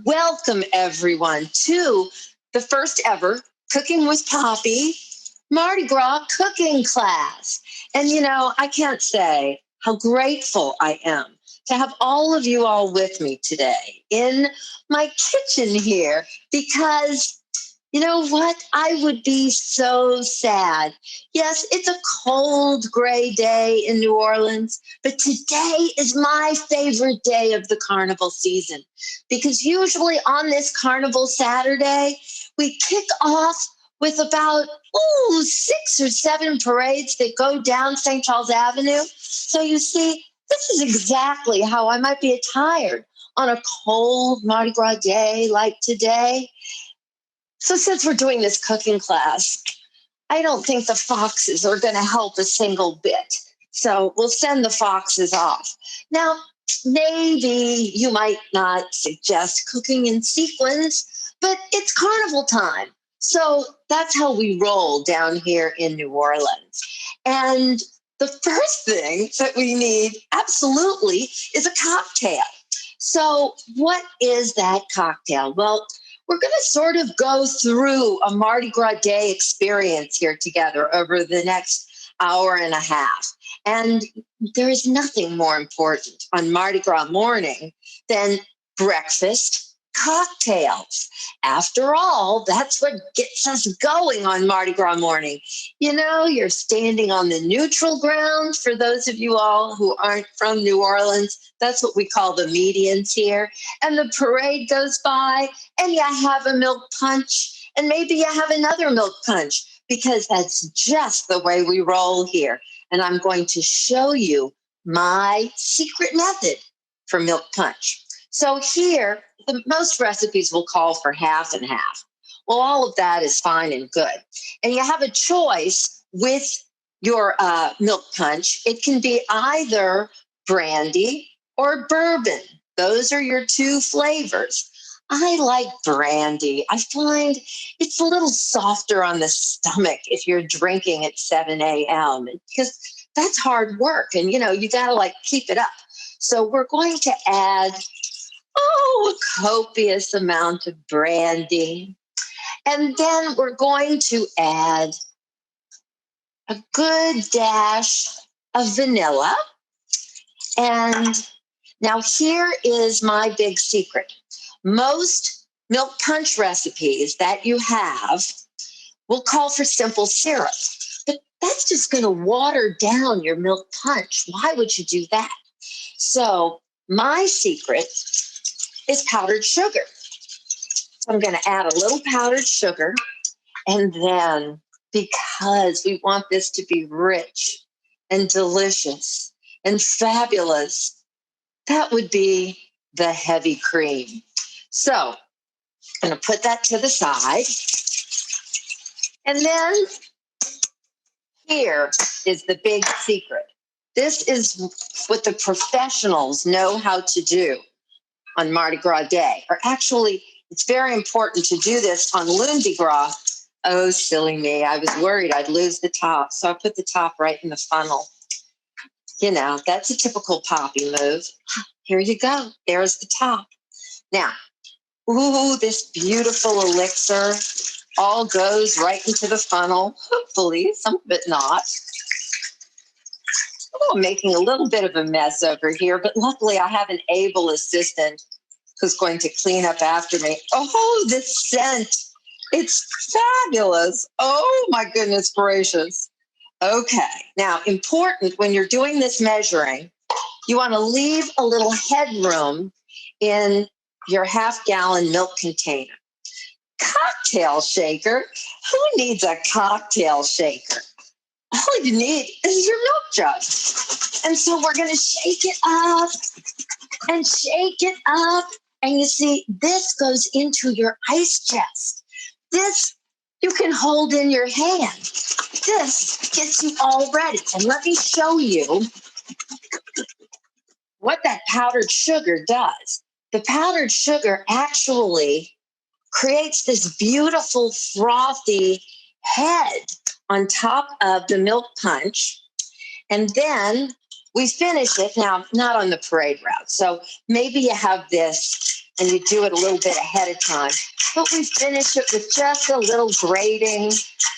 Welcome, everyone, to the first ever Cooking with Poppy Mardi Gras cooking class. And, I can't say how grateful I am to have all of you all with me today in my kitchen here because you know what? I would be so sad. Yes, it's a cold, gray day in New Orleans, but today is my favorite day of the carnival season because usually on this carnival Saturday, we kick off with about 6 or 7 parades that go down St. Charles Avenue. So you see, this is exactly how I might be attired on a cold Mardi Gras day like today. So since we're doing this cooking class, I don't think the foxes are going to help a single bit. So we'll send the foxes off. Now, maybe you might not suggest cooking in sequins, but it's carnival time. So that's how we roll down here in New Orleans. And the first thing that we need absolutely is a cocktail. So what is that cocktail? Well, we're going to sort of go through a Mardi Gras Day experience here together over the next hour and a half. And there is nothing more important on Mardi Gras morning than breakfast cocktails. After all, that's what gets us going on Mardi Gras morning. You're standing on the neutral ground. For those of you all who aren't from New Orleans, that's what we call the medians here. And the parade goes by, and you have a milk punch, and maybe you have another milk punch, because that's just the way we roll here. And I'm going to show you my secret method for milk punch. So here, most recipes will call for half and half. Well, all of that is fine and good. And you have a choice with your milk punch. It can be either brandy or bourbon. Those are your two flavors. I like brandy. I find it's a little softer on the stomach if you're drinking at 7 a.m. because that's hard work. And, you got to keep it up. So we're going to add a copious amount of brandy. And then we're going to add a good dash of vanilla. And now here is my big secret. Most milk punch recipes that you have will call for simple syrup, but that's just going to water down your milk punch. Why would you do that? So my secret is powdered sugar. So I'm going to add a little powdered sugar, and then because we want this to be rich and delicious and fabulous, that would be the heavy cream. So I'm going to put that to the side. And then here is the big secret. This is what the professionals know how to do on Mardi Gras Day. Or actually, it's very important to do this on Lundi Gras. Oh, silly me. I was worried I'd lose the top. So I put the top right in the funnel. That's a typical Poppy move. Here you go. There's the top. Now, this beautiful elixir all goes right into the funnel. Hopefully, some of it not. I'm making a little bit of a mess over here, but luckily I have an able assistant who's going to clean up after me. Oh, this scent. It's fabulous. Oh, my goodness gracious. Okay. Now, important when you're doing this measuring, you want to leave a little headroom in your half-gallon milk container. Cocktail shaker? Who needs a cocktail shaker? All you need is your milk jug. And so we're going to shake it up and shake it up. And you see, this goes into your ice chest. This you can hold in your hand. This gets you all ready. And let me show you what that powdered sugar does. The powdered sugar actually creates this beautiful frothy head on top of the milk punch. And then we finish it, now not on the parade route. So maybe you have this and you do it a little bit ahead of time. But we finish it with just a little grating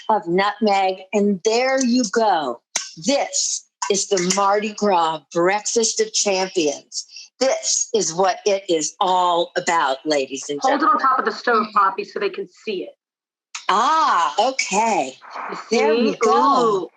of nutmeg, and there you go. This is the Mardi Gras Breakfast of Champions. This is what it is all about, ladies and Hold gentlemen. it on top of the stove, Poppy, so they can see it. Ah, okay. There we go. Ooh.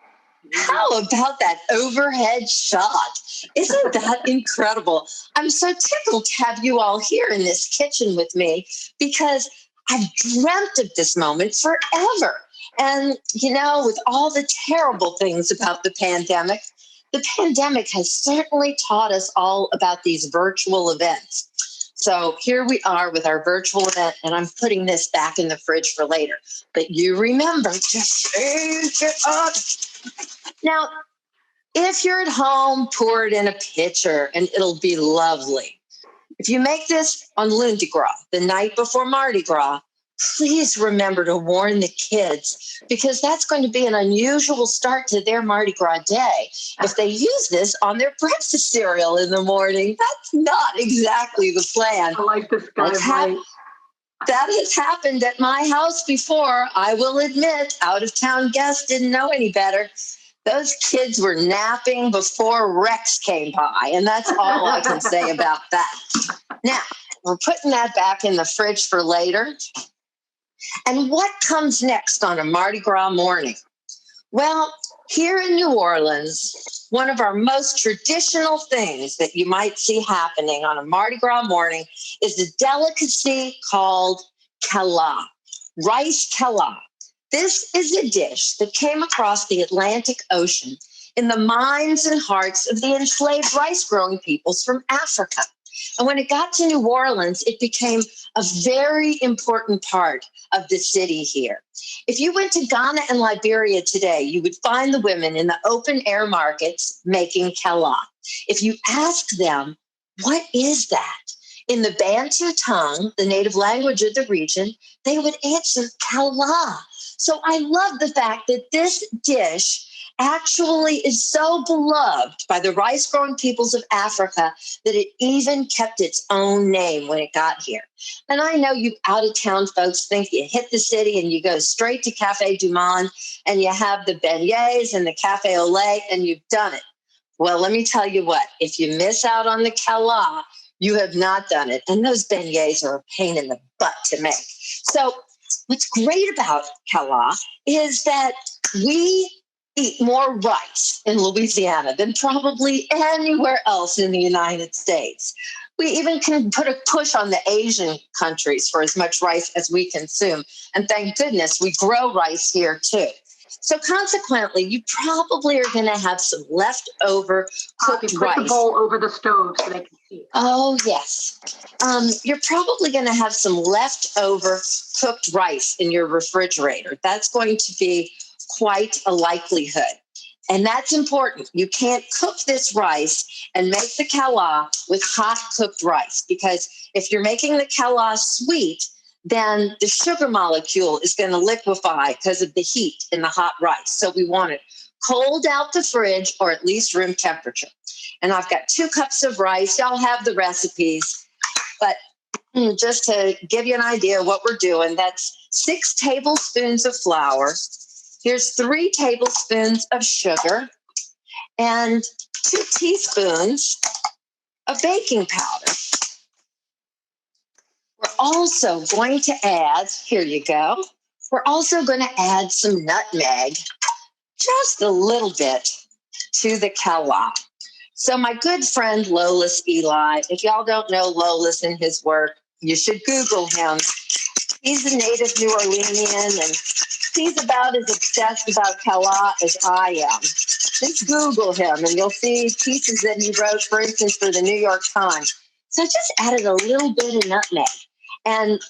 How about that overhead shot? Isn't that incredible? I'm so tickled to have you all here in this kitchen with me because I've dreamt of this moment forever. And, you know, with all the terrible things about the pandemic has certainly taught us all about these virtual events. So here we are with our virtual event, and I'm putting this back in the fridge for later. But you remember to save it up. Now, if you're at home, pour it in a pitcher, and it'll be lovely. If you make this on Lundi Gras, the night before Mardi Gras, please remember to warn the kids, because that's going to be an unusual start to their Mardi Gras day. If they use this on their breakfast cereal in the morning, that's not exactly the plan. I like this guy, right? That has happened at my house before. I will admit, out-of-town guests didn't know any better. Those kids were napping before Rex came by, and that's all I can say about that. Now, we're putting that back in the fridge for later. And what comes next on a Mardi Gras morning? Well, here in New Orleans, one of our most traditional things that you might see happening on a Mardi Gras morning is a delicacy called kala, rice kala. This is a dish that came across the Atlantic Ocean in the minds and hearts of the enslaved rice-growing peoples from Africa. And when it got to New Orleans, it became a very important part of the city here. If you went to Ghana and Liberia today, you would find the women in the open air markets making kala. If you ask them, what is that? In the Bantu tongue, the native language of the region, they would answer kala. So I love the fact that this dish actually is so beloved by the rice-growing peoples of Africa that it even kept its own name when it got here. And I know you out-of-town folks think you hit the city and you go straight to Café du Monde and you have the beignets and the café au lait and you've done it. Well, let me tell you what, if you miss out on the kala, you have not done it. And those beignets are a pain in the butt to make. So what's great about kala is that we eat more rice in Louisiana than probably anywhere else in the United States. We even can put a push on the Asian countries for as much rice as we consume. And thank goodness we grow rice here too. So consequently, you probably are going to have some leftover cooked rice. Put the bowl over the stove so they can see it. Oh, yes. You're probably going to have some leftover cooked rice in your refrigerator. That's going to be quite a likelihood. And that's important. You can't cook this rice and make the kala with hot cooked rice, because if you're making the kala sweet, then the sugar molecule is going to liquefy because of the heat in the hot rice. So we want it cold out the fridge, or at least room temperature. And I've got 2 cups of rice. Y'all have the recipes. But just to give you an idea of what we're doing, that's 6 tablespoons of flour. Here's 3 tablespoons of sugar and 2 teaspoons of baking powder. We're also going to add, here you go, we're also going to add some nutmeg, just a little bit, to the kala. So my good friend Lolis Eli, if y'all don't know Lolis and his work, you should Google him. He's a native New Orleanian, and he's about as obsessed about kala as I am. Just Google him, and you'll see pieces that he wrote, for instance, for the New York Times. So I just added a little bit of nutmeg. And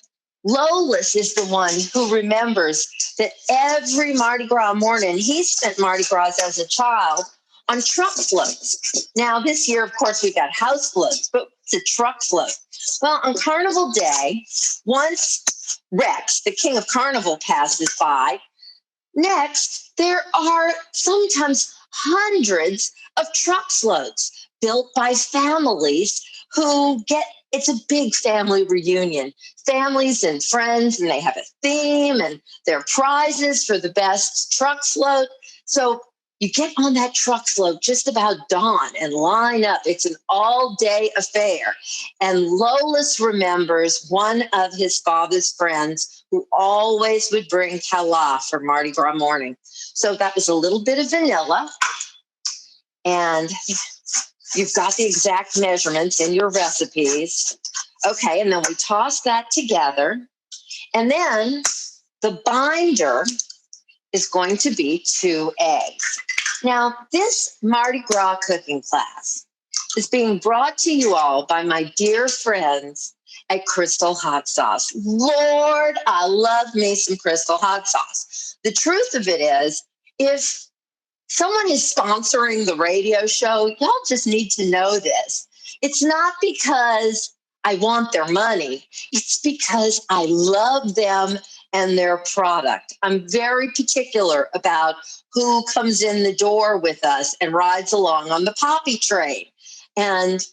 Lolis is the one who remembers that every Mardi Gras morning, he spent Mardi Gras as a child on truck floats. Now, this year, of course, we've got house floats, but it's a truck float. Well, on Carnival Day, once Rex, the king of Carnival, passes by, next, there are sometimes hundreds of truck floats built by families who get It's a big family reunion, families and friends, and they have a theme and there are prizes for the best truck float. So you get on that truck float just about dawn and line up. It's an all-day affair. And Lolis remembers one of his father's friends who always would bring kala for Mardi Gras morning. So that was a little bit of vanilla. And you've got the exact measurements in your recipes. Okay, and then we toss that together. And then the binder is going to be 2 eggs. Now, this Mardi Gras cooking class is being brought to you all by my dear friends at Crystal Hot Sauce. Lord, I love me some Crystal Hot Sauce. The truth of it is, if someone is sponsoring the radio show, y'all just need to know this. It's not because I want their money. It's because I love them and their product. I'm very particular about who comes in the door with us and rides along on the poppy train. And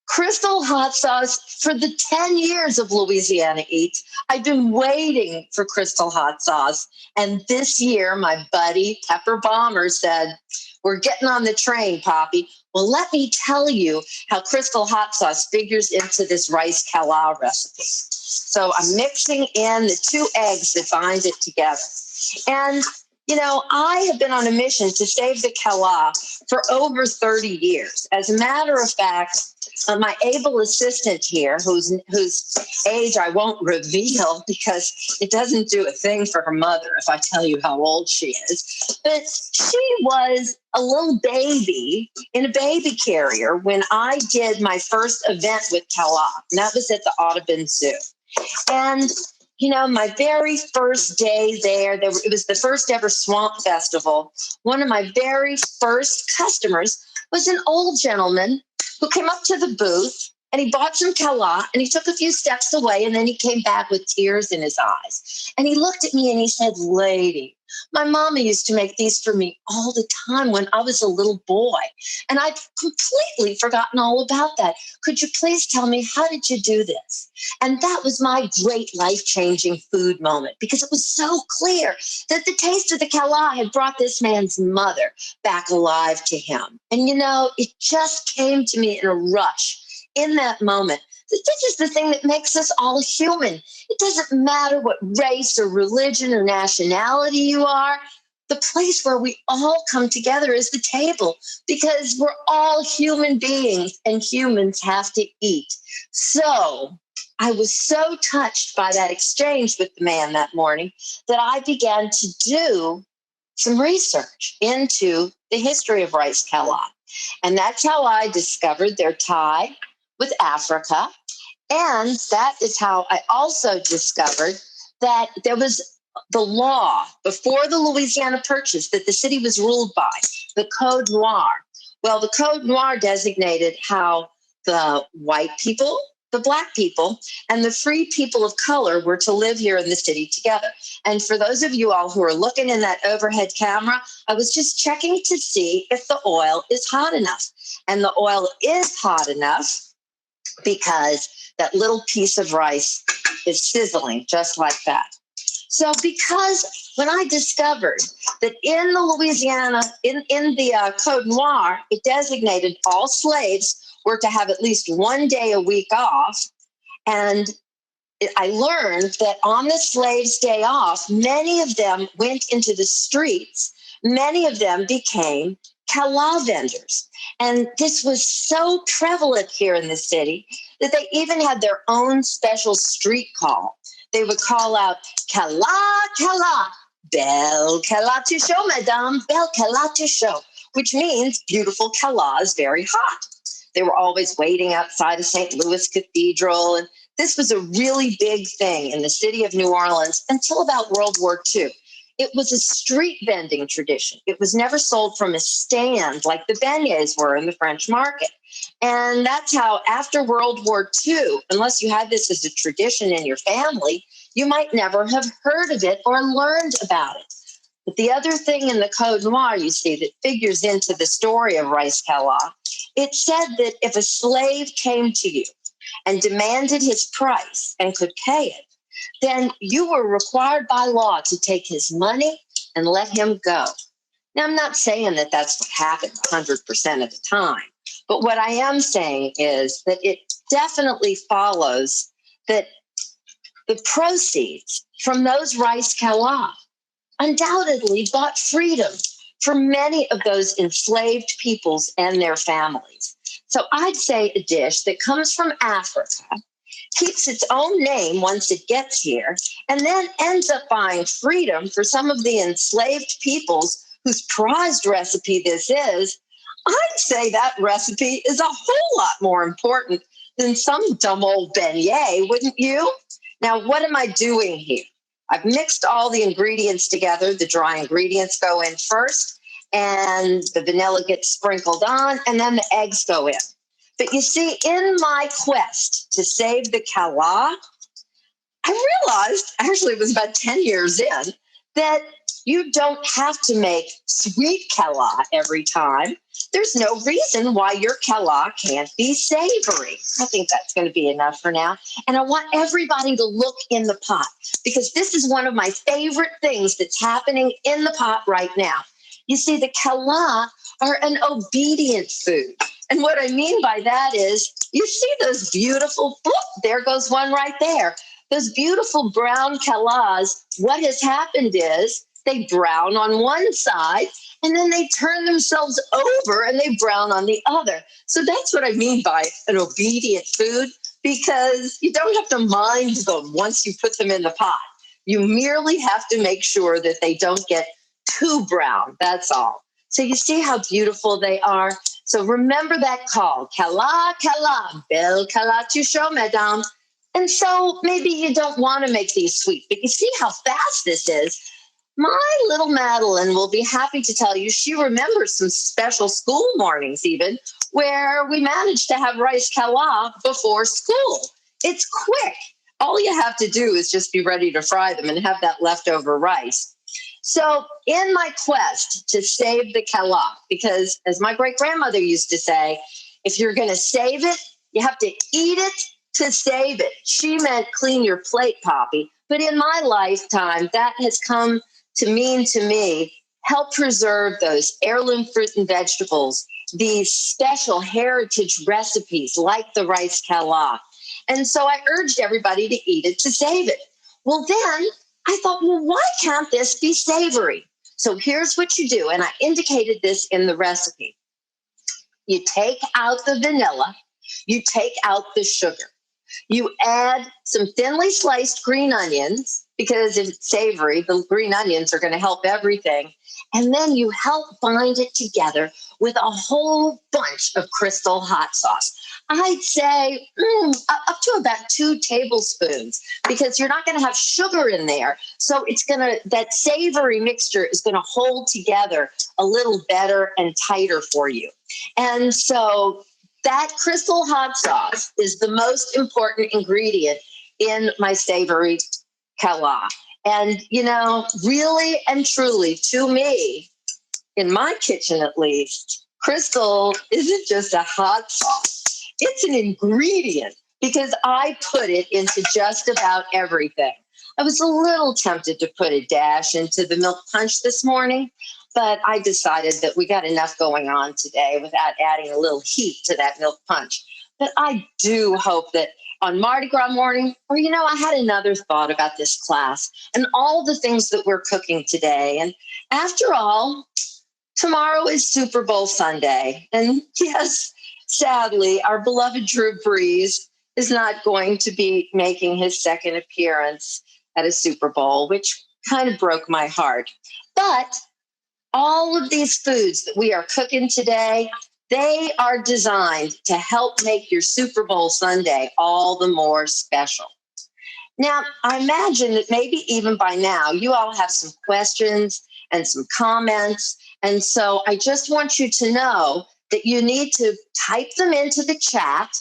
Crystal Hot Sauce, for the 10 years of Louisiana Eats, I've been waiting for Crystal Hot Sauce. And this year, my buddy, Pepper Bomber, said, we're getting on the train, Poppy. Well, let me tell you how Crystal Hot Sauce figures into this rice kala recipe. So I'm mixing in the 2 eggs that bind it together. And, you know, I have been on a mission to save the kala for over 30 years. As a matter of fact, my able assistant here, whose age I won't reveal because it doesn't do a thing for her mother if I tell you how old she is, but she was a little baby in a baby carrier when I did my first event with kala, and that was at the Audubon Zoo. And you know, my very first day there, it was the first ever Swamp Festival. One of my very first customers was an old gentleman who came up to the booth and he bought some kala and he took a few steps away and then he came back with tears in his eyes. And he looked at me and he said, lady, my mama used to make these for me all the time when I was a little boy. And I'd completely forgotten all about that. Could you please tell me, how did you do this? And that was my great life-changing food moment because it was so clear that the taste of the kala had brought this man's mother back alive to him. And, you know, it just came to me in a rush in that moment. This is the thing that makes us all human. It doesn't matter what race or religion or nationality you are. The place where we all come together is the table because we're all human beings and humans have to eat. So I was so touched by that exchange with the man that morning that I began to do some research into the history of rice kala. And that's how I discovered their tie with Africa. And that is how I also discovered that there was the law before the Louisiana Purchase that the city was ruled by, the Code Noir. Well, the Code Noir designated how the white people, the black people, and the free people of color were to live here in the city together. And for those of you all who are looking in that overhead camera, I was just checking to see if the oil is hot enough. And the oil is hot enough because that little piece of rice is sizzling just like that. So because when I discovered that in the Louisiana, in the Code Noir, it designated all slaves were to have at least 1 day a week off. And I learned that on the slaves' day off, many of them went into the streets. Many of them became kala vendors. And this was so prevalent here in the city that they even had their own special street call. They would call out, kala, kala, belle kala to show, madame, belle kala to show, which means beautiful kala is very hot. They were always waiting outside of St. Louis Cathedral. And this was a really big thing in the city of New Orleans until about World War II. It was a street vending tradition. It was never sold from a stand like the beignets were in the French market. And that's how after World War II, unless you had this as a tradition in your family, you might never have heard of it or learned about it. But the other thing in the Code Noir, you see, that figures into the story of rice kala, it said that if a slave came to you and demanded his price and could pay it, then you were required by law to take his money and let him go. Now, I'm not saying that that's what happened 100% of the time, but what I am saying is that it definitely follows that the proceeds from those rice kala undoubtedly bought freedom for many of those enslaved peoples and their families. So I'd say a dish that comes from Africa, keeps its own name once it gets here, and then ends up buying freedom for some of the enslaved peoples whose prized recipe this is, I'd say that recipe is a whole lot more important than some dumb old beignet, wouldn't you? Now, what am I doing here? I've mixed all the ingredients together. The dry ingredients go in first, and the vanilla gets sprinkled on, and then the eggs go in. But you see, in my quest to save the kala, I realized, actually it was about 10 years in, that you don't have to make sweet kala every time. There's no reason why your kala can't be savory. I think that's going to be enough for now. And I want everybody to look in the pot, because this is one of my favorite things that's happening in the pot right now. You see, the kala are an obedient food. And what I mean by that is, you see those beautiful, there goes one right there. Those beautiful brown kalas, what has happened is they brown on one side and then they turn themselves over and they brown on the other. So that's what I mean by an obedient food, because you don't have to mind them once you put them in the pot. You merely have to make sure that they don't get too brown. That's all. So you see how beautiful they are. So remember that call, kala, kala, belle kala tu chaud, madame. And so maybe you don't want to make these sweet, but you see how fast this is. My little Madeline will be happy to tell you she remembers some special school mornings even where we managed to have rice kala before school. It's quick. All you have to do is just be ready to fry them and have that leftover rice. So in my quest to save the kala, because as my great-grandmother used to say, if you're going to save it, you have to eat it to save it. She meant clean your plate, Poppy. But in my lifetime, that has come to mean to me, help preserve those heirloom fruit and vegetables, these special heritage recipes like the rice kala. And so I urged everybody to eat it to save it. Well, then I thought, well, why can't this be savory? So here's what you do, and I indicated this in the recipe. You take out the vanilla, you take out the sugar. You add some thinly sliced green onions, because if it's savory, the green onions are going to help everything. And then you help bind it together with a whole bunch of crystal hot sauce. I'd say up to about 2 tablespoons, because you're not going to have sugar in there. So that savory mixture is going to hold together a little better and tighter for you. And so that crystal hot sauce is the most important ingredient in my savory kala. And, really and truly, to me, in my kitchen at least, crystal isn't just a hot sauce. It's an ingredient, because I put it into just about everything. I was a little tempted to put a dash into the milk punch this morning, but I decided that we got enough going on today without adding a little heat to that milk punch. But I do hope that on Mardi Gras morning, or, I had another thought about this class and all the things that we're cooking today. And after all, tomorrow is Super Bowl Sunday. And yes, sadly, our beloved Drew Brees is not going to be making his second appearance at a Super Bowl, which kind of broke my heart. But all of these foods that we are cooking today, they are designed to help make your Super Bowl Sunday all the more special. Now, I imagine that maybe even by now, you all have some questions and some comments. And so I just want you to know that you need to type them into the chat,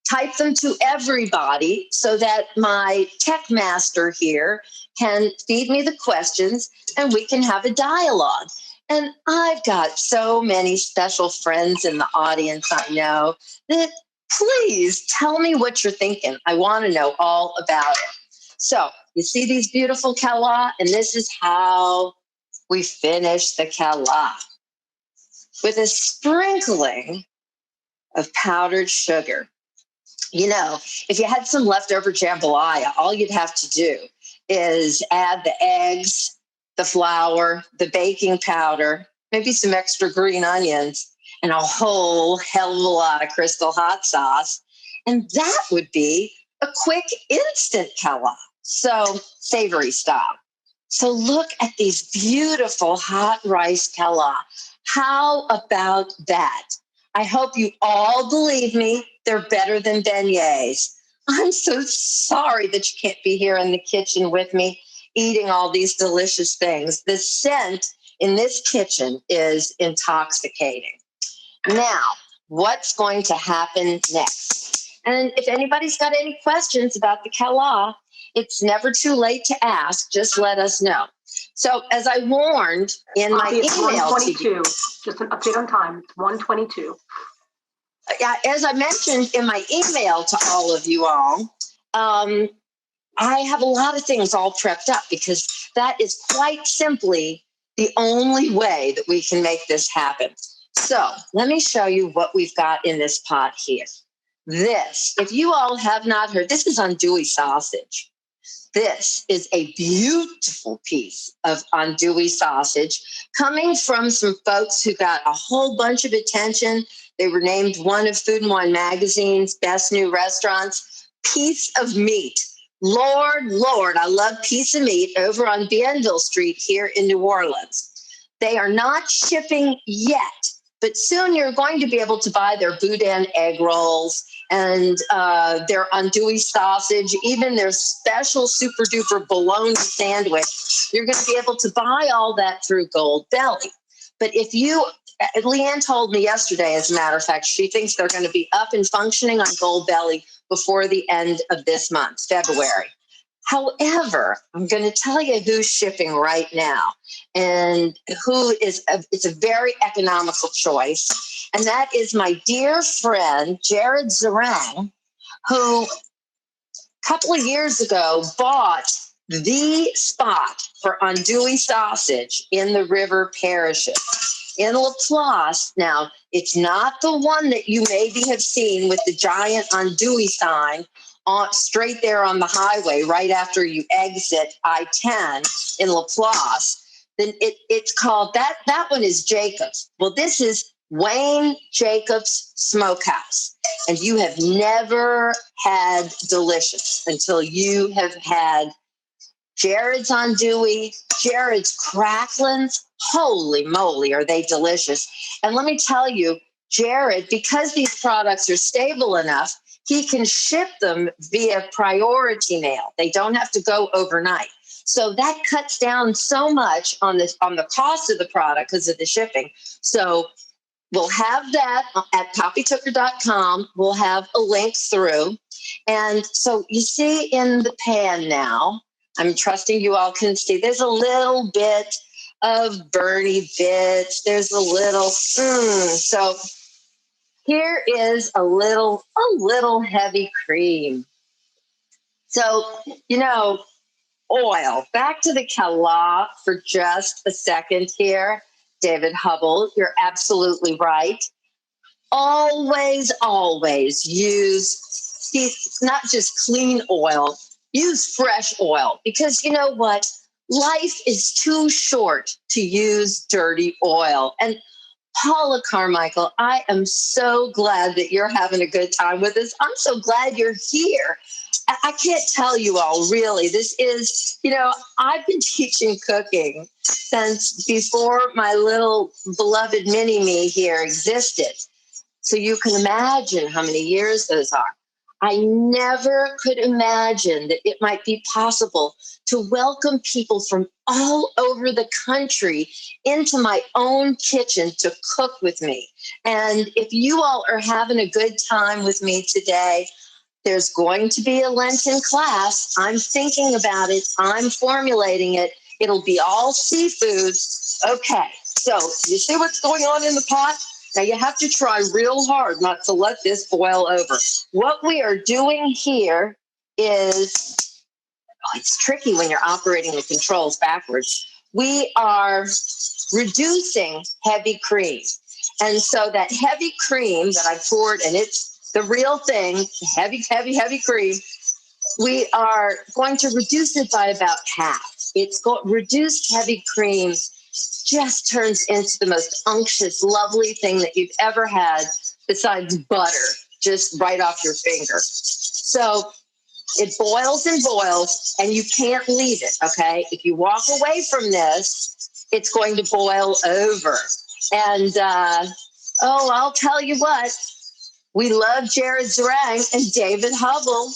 type them to everybody so that my tech master here can feed me the questions and we can have a dialogue. And I've got so many special friends in the audience, I know, that please tell me what you're thinking. I want to know all about it. So you see these beautiful kala, and this is how we finish the kala, with a sprinkling of powdered sugar. You know, if you had some leftover jambalaya, all you'd have to do is add the eggs, the flour, the baking powder, maybe some extra green onions, and a whole hell of a lot of Crystal hot sauce. And that would be a quick instant kala. So savory style. So look at these beautiful hot rice kala. How about that? I hope you all believe me. They're better than beignets. I'm so sorry that you can't be here in the kitchen with me eating all these delicious things. The scent in this kitchen is intoxicating. Now, what's going to happen next? And if anybody's got any questions about the kala, it's never too late to ask. Just let us know. So as I warned in my email to you, just an update on time. It's 1:22. As I mentioned in my email to all of you all, I have a lot of things all prepped up because that is quite simply the only way that we can make this happen. So let me show you what we've got in this pot here. This, if you all have not heard, this is andouille sausage. This is a beautiful piece of andouille sausage coming from some folks who got a whole bunch of attention. They were named one of Food and Wine magazine's best new restaurants. Piece of meat. Lord, I love piece of meat over on Bienville Street here in New Orleans. They are not shipping yet, but soon you're going to be able to buy their boudin egg rolls and their andouille sausage, even their special super duper bologna sandwich. You're going to be able to buy all that through Gold Belly. But if you, Leanne told me yesterday, as a matter of fact, she thinks they're going to be up and functioning on Gold Belly before the end of this month, February. However, I'm going to tell you who's shipping right now and who is, it's a very economical choice. And that is my dear friend, Jared Zarang, who a couple of years ago bought the spot for andouille sausage in the river parishes. In Laplace, now, it's not the one that you maybe have seen with the giant andouille sign straight there on the highway right after you exit I-10 in Laplace. Then it's called, that one is Jacobs. Well, this is Wayne Jacobs Smokehouse. And you have never had delicious until you have had Jared's andouille, Jared's cracklins. Holy moly, are they delicious. And let me tell you, Jared, because these products are stable enough, he can ship them via priority mail. They don't have to go overnight. So that cuts down so much on the cost of the product because of the shipping. So we'll have that at poppytucker.com. We'll have a link through. And so you see in the pan now, I'm trusting you all can see, there's a little bit of burny bits. There's a little, so here is a little heavy cream. So, oil. Back to the kala for just a second here. David Hubble, you're absolutely right. Always use, not just clean oil, use fresh oil. Because you know what? Life is too short to use dirty oil. And Paula Carmichael, I am so glad that you're having a good time with us. I'm so glad you're here. I can't tell you all, really. This is, I've been teaching cooking since before my little beloved mini-me here existed. So you can imagine how many years those are. I never could imagine that it might be possible to welcome people from all over the country into my own kitchen to cook with me. And if you all are having a good time with me today, there's going to be a Lenten class. I'm thinking about it. I'm formulating it. It'll be all seafood. Okay, so you see what's going on in the pot? Now you have to try real hard not to let this boil over. What we are doing here is, it's tricky when you're operating the controls backwards. We are reducing heavy cream. And so that heavy cream that I poured, and it's the real thing, heavy, heavy, heavy cream, we are going to reduce it by about half. Reduced heavy cream just turns into the most unctuous, lovely thing that you've ever had besides butter, just right off your finger. So it boils and boils, and you can't leave it, okay? If you walk away from this, it's going to boil over. And, I'll tell you what, we love Jared Zerang and David Hubble,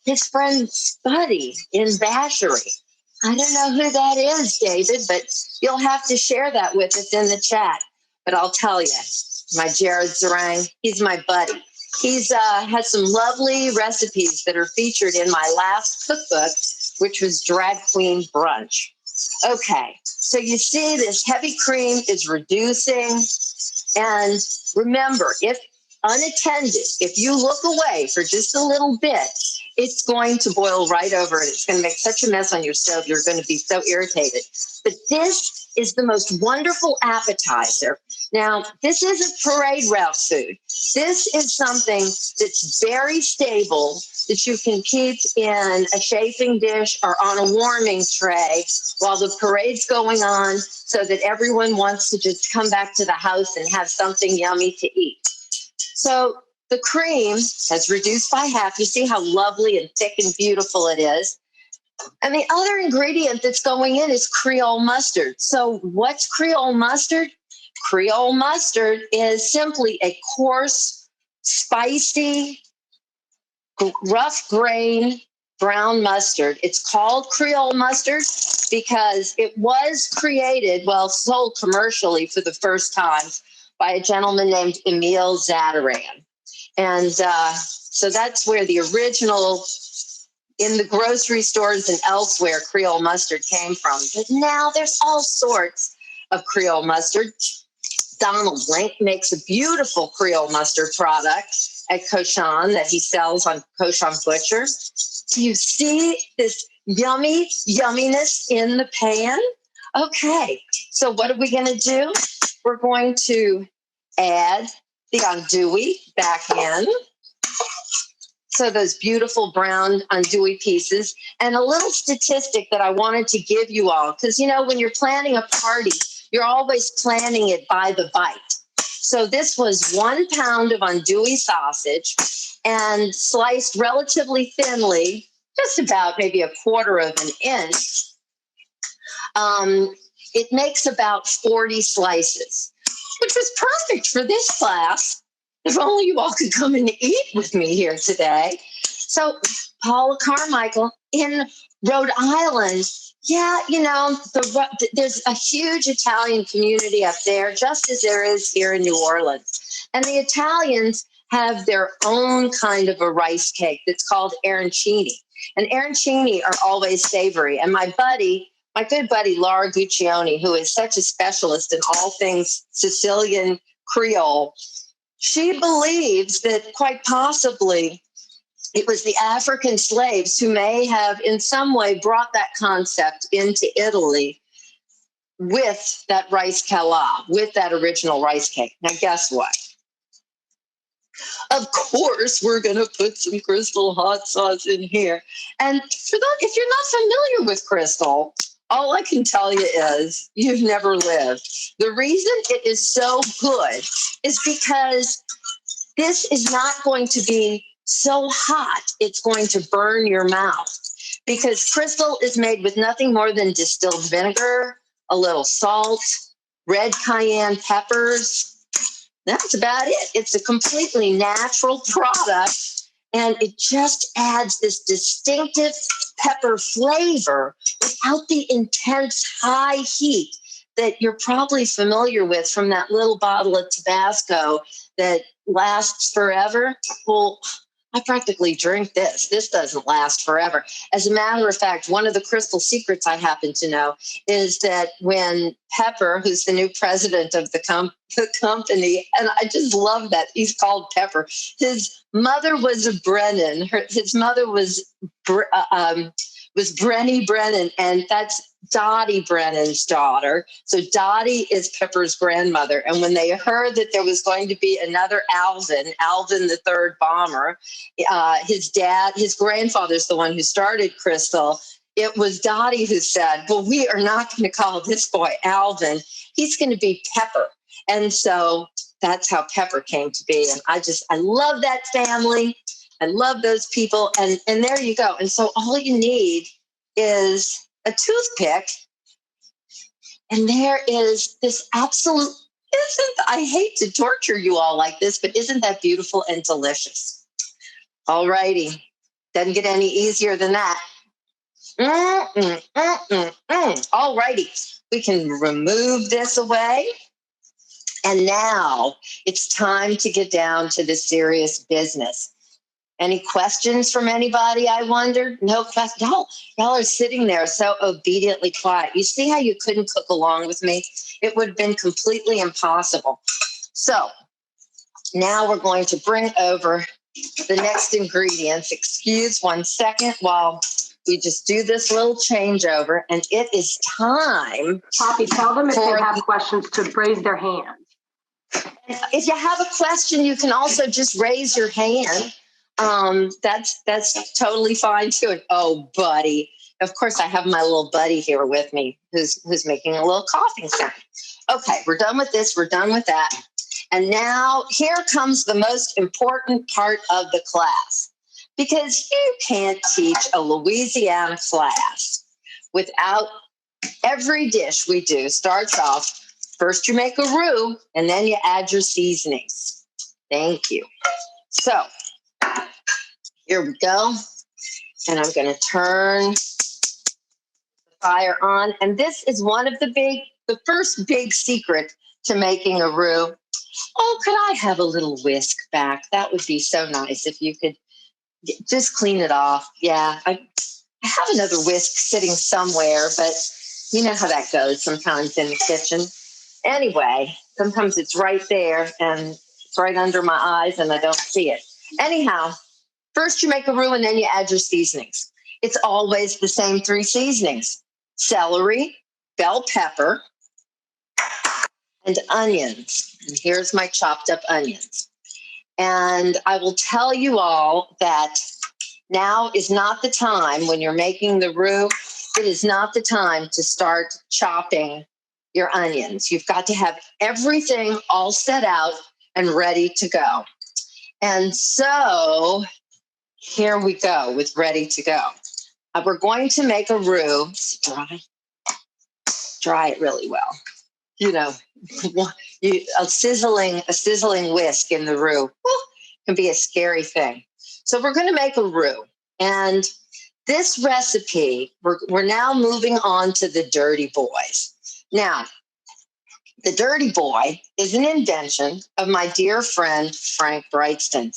his friend Buddy in Bashery. I don't know who that is, David, but you'll have to share that with us in the chat. But I'll tell you, my Jared Zerang, he's my buddy. He's has some lovely recipes that are featured in my last cookbook, which was Drag Queen Brunch. Okay, so you see this heavy cream is reducing. And remember, if unattended, if you look away for just a little bit, it's going to boil right over and it's going to make such a mess on your stove. You're going to be so irritated. But this is the most wonderful appetizer. Now, this is a parade route food. This is something that's very stable that you can keep in a chafing dish or on a warming tray while the parade's going on so that everyone wants to just come back to the house and have something yummy to eat. So the cream has reduced by half. You see how lovely and thick and beautiful it is. And the other ingredient that's going in is Creole mustard. So what's Creole mustard? Creole mustard is simply a coarse, spicy, rough grain brown mustard. It's called Creole mustard because it was created, sold commercially for the first time by a gentleman named Emile Zatarain. And so that's where the original, in the grocery stores and elsewhere, Creole mustard came from. But now there's all sorts of Creole mustard. Donald Link makes a beautiful Creole mustard product at Cochon that he sells on Cochon Butcher. Do you see this yumminess in the pan? Okay, so what are we going to do? We're going to add the andouille back in. So those beautiful brown andouille pieces. And a little statistic that I wanted to give you all, because, when you're planning a party, you're always planning it by the bite. So this was 1 pound of andouille sausage and sliced relatively thinly, just about maybe 1/4 of an inch. It makes about 40 slices, which was perfect for this class. If only you all could come and eat with me here today. So Paula Carmichael in Rhode Island, there's a huge Italian community up there, just as there is here in New Orleans. And the Italians have their own kind of a rice cake that's called arancini. And arancini are always savory. And my good buddy, Laura Guccione, who is such a specialist in all things Sicilian Creole, she believes that quite possibly it was the African slaves who may have in some way brought that concept into Italy with that rice cala, with that original rice cake. Now, guess what? Of course, we're going to put some Crystal hot sauce in here. And if you're not familiar with Crystal, all I can tell you is you've never lived. The reason it is so good is because this is not going to be so hot it's going to burn your mouth, because Crystal is made with nothing more than distilled vinegar, a little salt, red cayenne peppers. That's about it. It's a completely natural product, and it just adds this distinctive pepper flavor without the intense high heat that you're probably familiar with from that little bottle of Tabasco that lasts forever. Well, I practically drink this. This doesn't last forever. As a matter of fact, one of the crystal secrets I happen to know is that when Pepper, who's the new president of the company, and I just love that he's called Pepper, his mother was a Brennan. His mother was Brenny Brennan, and that's Dottie Brennan's daughter. So Dottie is Pepper's grandmother. And when they heard that there was going to be another Alvin the third bomber, his grandfather's the one who started Crystal. It was Dottie who said, well, we are not going to call this boy Alvin. He's going to be Pepper. And so that's how Pepper came to be. And I love that family. I love those people. And there you go. And so all you need is a toothpick. And there is this absolute, I hate to torture you all like this, but isn't that beautiful and delicious? All righty. Doesn't get any easier than that. All righty. We can remove this away. And now it's time to get down to the serious business. Any questions from anybody, I wondered? No question. Y'all are sitting there so obediently quiet. You see how you couldn't cook along with me? It would have been completely impossible. So now we're going to bring over the next ingredients. Excuse 1 second while we just do this little changeover. And it is time. Poppy, tell them if they have questions to raise their hand. If you have a question, you can also just raise your hand. That's totally fine too. And, oh, buddy. Of course, I have my little buddy here with me who's making a little coughing sound. Okay, we're done with this. We're done with that. And now here comes the most important part of the class, because you can't teach a Louisiana class without every dish we do starts off. First, you make a roux, and then you add your seasonings. Thank you. So here we go. And I'm going to turn the fire on. And this is one of the first big secret to making a roux. Oh, could I have a little whisk back? That would be so nice if you could just clean it off. Yeah, I have another whisk sitting somewhere, but you know how that goes sometimes in the kitchen. Anyway, sometimes it's right there and it's right under my eyes and I don't see it. Anyhow, first you make a roux and then you add your seasonings. It's always the same 3 seasonings: celery, bell pepper, and onions. And here's my chopped up onions. And I will tell you all that now is not the time when you're making the roux. It is not the time to start chopping your onions. You've got to have everything all set out and ready to go. And so here we go with ready to go. We're going to make a roux. Is it dry it really well. You know, a sizzling whisk in the roux can be a scary thing. So we're going to make a roux. And this recipe, we're now moving on to the Dirty Boys. Now, the Dirty Boy is an invention of my dear friend, Frank Brightston.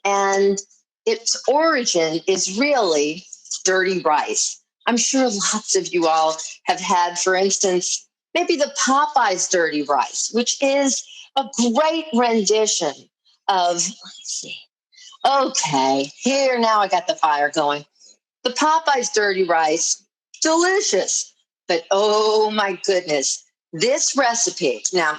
And its origin is really dirty rice. I'm sure lots of you all have had, for instance, maybe the Popeye's dirty rice, which is a great rendition of, let's see. Okay, here now I got the fire going. The Popeye's dirty rice, delicious. But oh my goodness, this recipe. Now,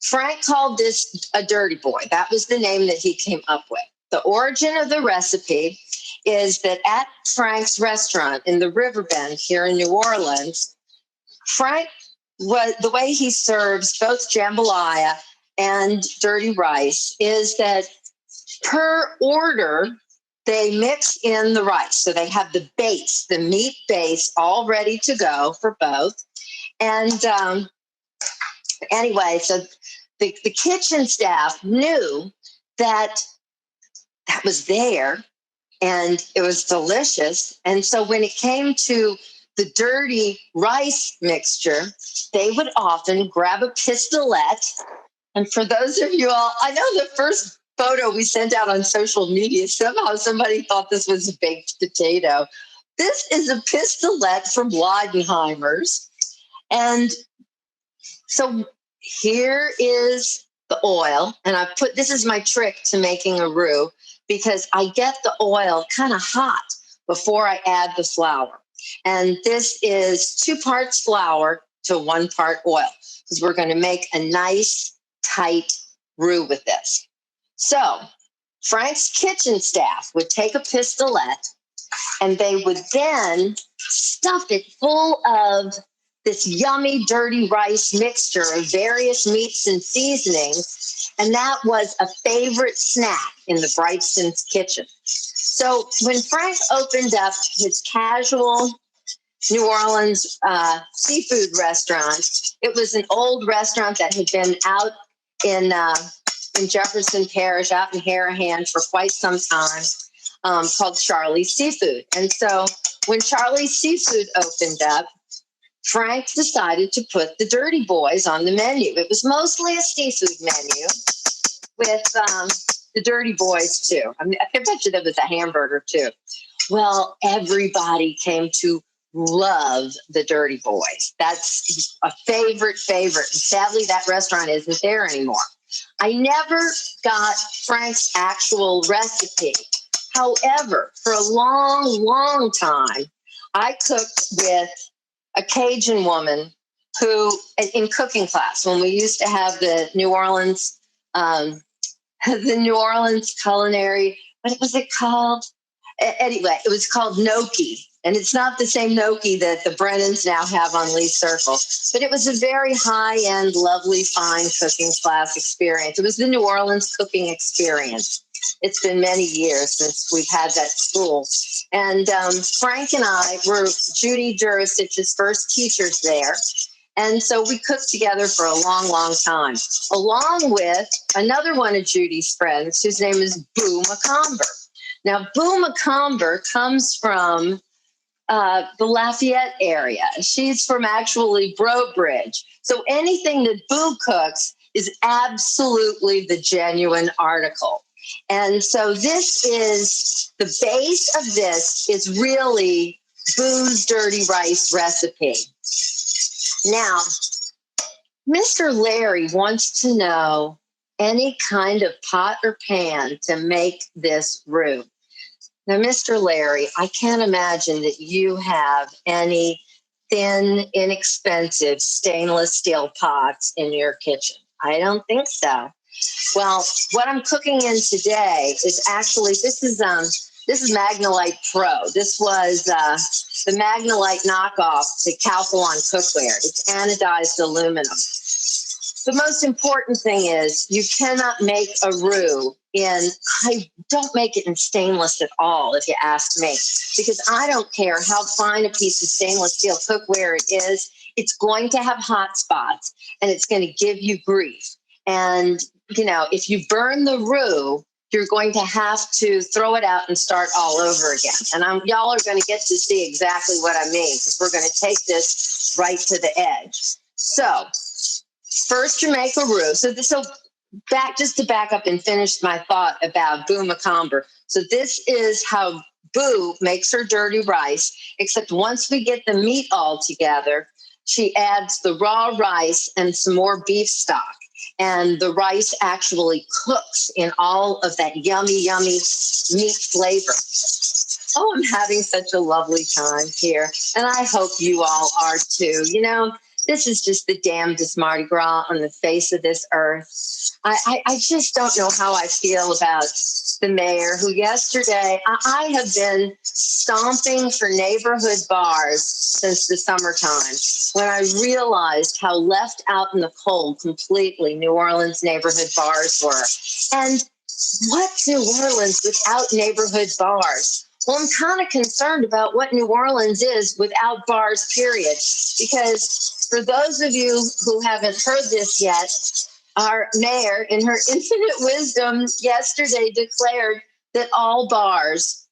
Frank called this a Dirty Boy. That was the name that he came up with. The origin of the recipe is that at Frank's restaurant in the Riverbend here in New Orleans, Frank, the way he serves both jambalaya and dirty rice is that per order, they mix in the rice. So they have the base, the meat base, all ready to go for both. And anyway, so the kitchen staff knew that was there and it was delicious. And so when it came to the dirty rice mixture, they would often grab a pistolette. And for those of you all, I know the first photo we sent out on social media. Somehow somebody thought this was a baked potato. This is a pistolette from Leidenheimer's. And so here is the oil. And I put, this is my trick to making a roux, because I get the oil kind of hot before I add the flour. And this is 2 parts flour to 1 part oil, because we're going to make a nice, tight roux with this. So Frank's kitchen staff would take a pistolette and they would then stuff it full of this yummy, dirty rice mixture of various meats and seasonings. And that was a favorite snack in the Brightson's kitchen. So when Frank opened up his casual New Orleans seafood restaurant, it was an old restaurant that had been out in Jefferson Parish, out in Harahan for quite some time, called Charlie's Seafood. And so when Charlie's Seafood opened up, Frank decided to put the Dirty Boys on the menu. It was mostly a seafood menu with the Dirty Boys too. I mean, I bet you there was a hamburger too. Well, everybody came to love the Dirty Boys. That's a favorite. And sadly, that restaurant isn't there anymore. I never got Frank's actual recipe. However, for a long, long time, I cooked with a Cajun woman who, in cooking class, when we used to have the New Orleans culinary, what was it called? Anyway, it was called gnocchi. And it's not the same gnocchi that the Brennans now have on Lee Circle, but it was a very high-end, lovely, fine cooking class experience. It was the New Orleans cooking experience. It's been many years since we've had that school. And Frank and I were Judy Jurisich's first teachers there. And so we cooked together for a long, long time, along with another one of Judy's friends, whose name is Boo Macomber. Now, Boo Macomber comes from the Lafayette area. She's from actually Brobridge. So anything that Boo cooks is absolutely the genuine article. And so this is, the base of this is really Boo's dirty rice recipe. Now, Mr. Larry wants to know any kind of pot or pan to make this roux. Now, Mr. Larry, I can't imagine that you have any thin, inexpensive stainless steel pots in your kitchen. I don't think so. Well, what I'm cooking in today is actually, this is Magnolite Pro. This was the Magnolite knockoff to Calphalon cookware. It's anodized aluminum. The most important thing is you cannot make a roux I don't make it in stainless at all, if you ask me, because I don't care how fine a piece of stainless steel cookware it is. It's going to have hot spots and it's going to give you grief. And, you know, if you burn the roux, you're going to have to throw it out and start all over again. And y'all are going to get to see exactly what I mean, because we're going to take this right to the edge. So first you make a roux. So just to back up and finish my thought about Boo Macomber. So this is how Boo makes her dirty rice, except once we get the meat all together, she adds the raw rice and some more beef stock. And the rice actually cooks in all of that yummy, yummy meat flavor. Oh, I'm having such a lovely time here. And I hope you all are too. You know, this is just the damnedest Mardi Gras on the face of this earth. I just don't know how I feel about the mayor, who yesterday, I have been stomping for neighborhood bars since the summertime, when I realized how left out in the cold completely New Orleans neighborhood bars were. And what's New Orleans without neighborhood bars? Well, I'm kind of concerned about what New Orleans is without bars, period. Because for those of you who haven't heard this yet, our mayor, in her infinite wisdom, yesterday declared that all bars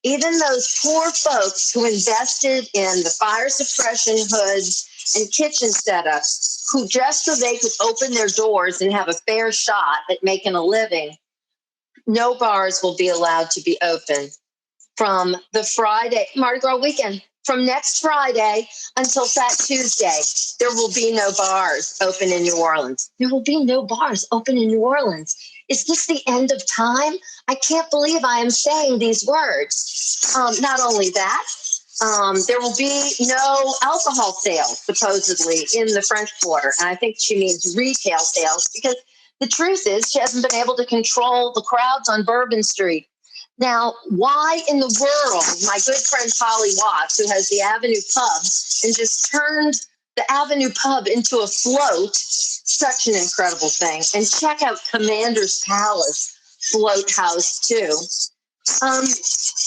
Even those poor folks who invested in the fire suppression hoods and kitchen setups, who just so they could open their doors and have a fair shot at making a living, no bars will be allowed to be open from the Friday, Mardi Gras weekend. From next Friday until Fat Tuesday, there will be no bars open in New Orleans. There will be no bars open in New Orleans. Is this the end of time? I can't believe I am saying these words. Not only that, there will be no alcohol sales, supposedly, in the French Quarter. And I think she means retail sales, because the truth is she hasn't been able to control the crowds on Bourbon Street. Now, why in the world, my good friend Polly Watts, who has the Avenue Pub and just turned the Avenue Pub into a float, such an incredible thing. And check out Commander's Palace Float House, too.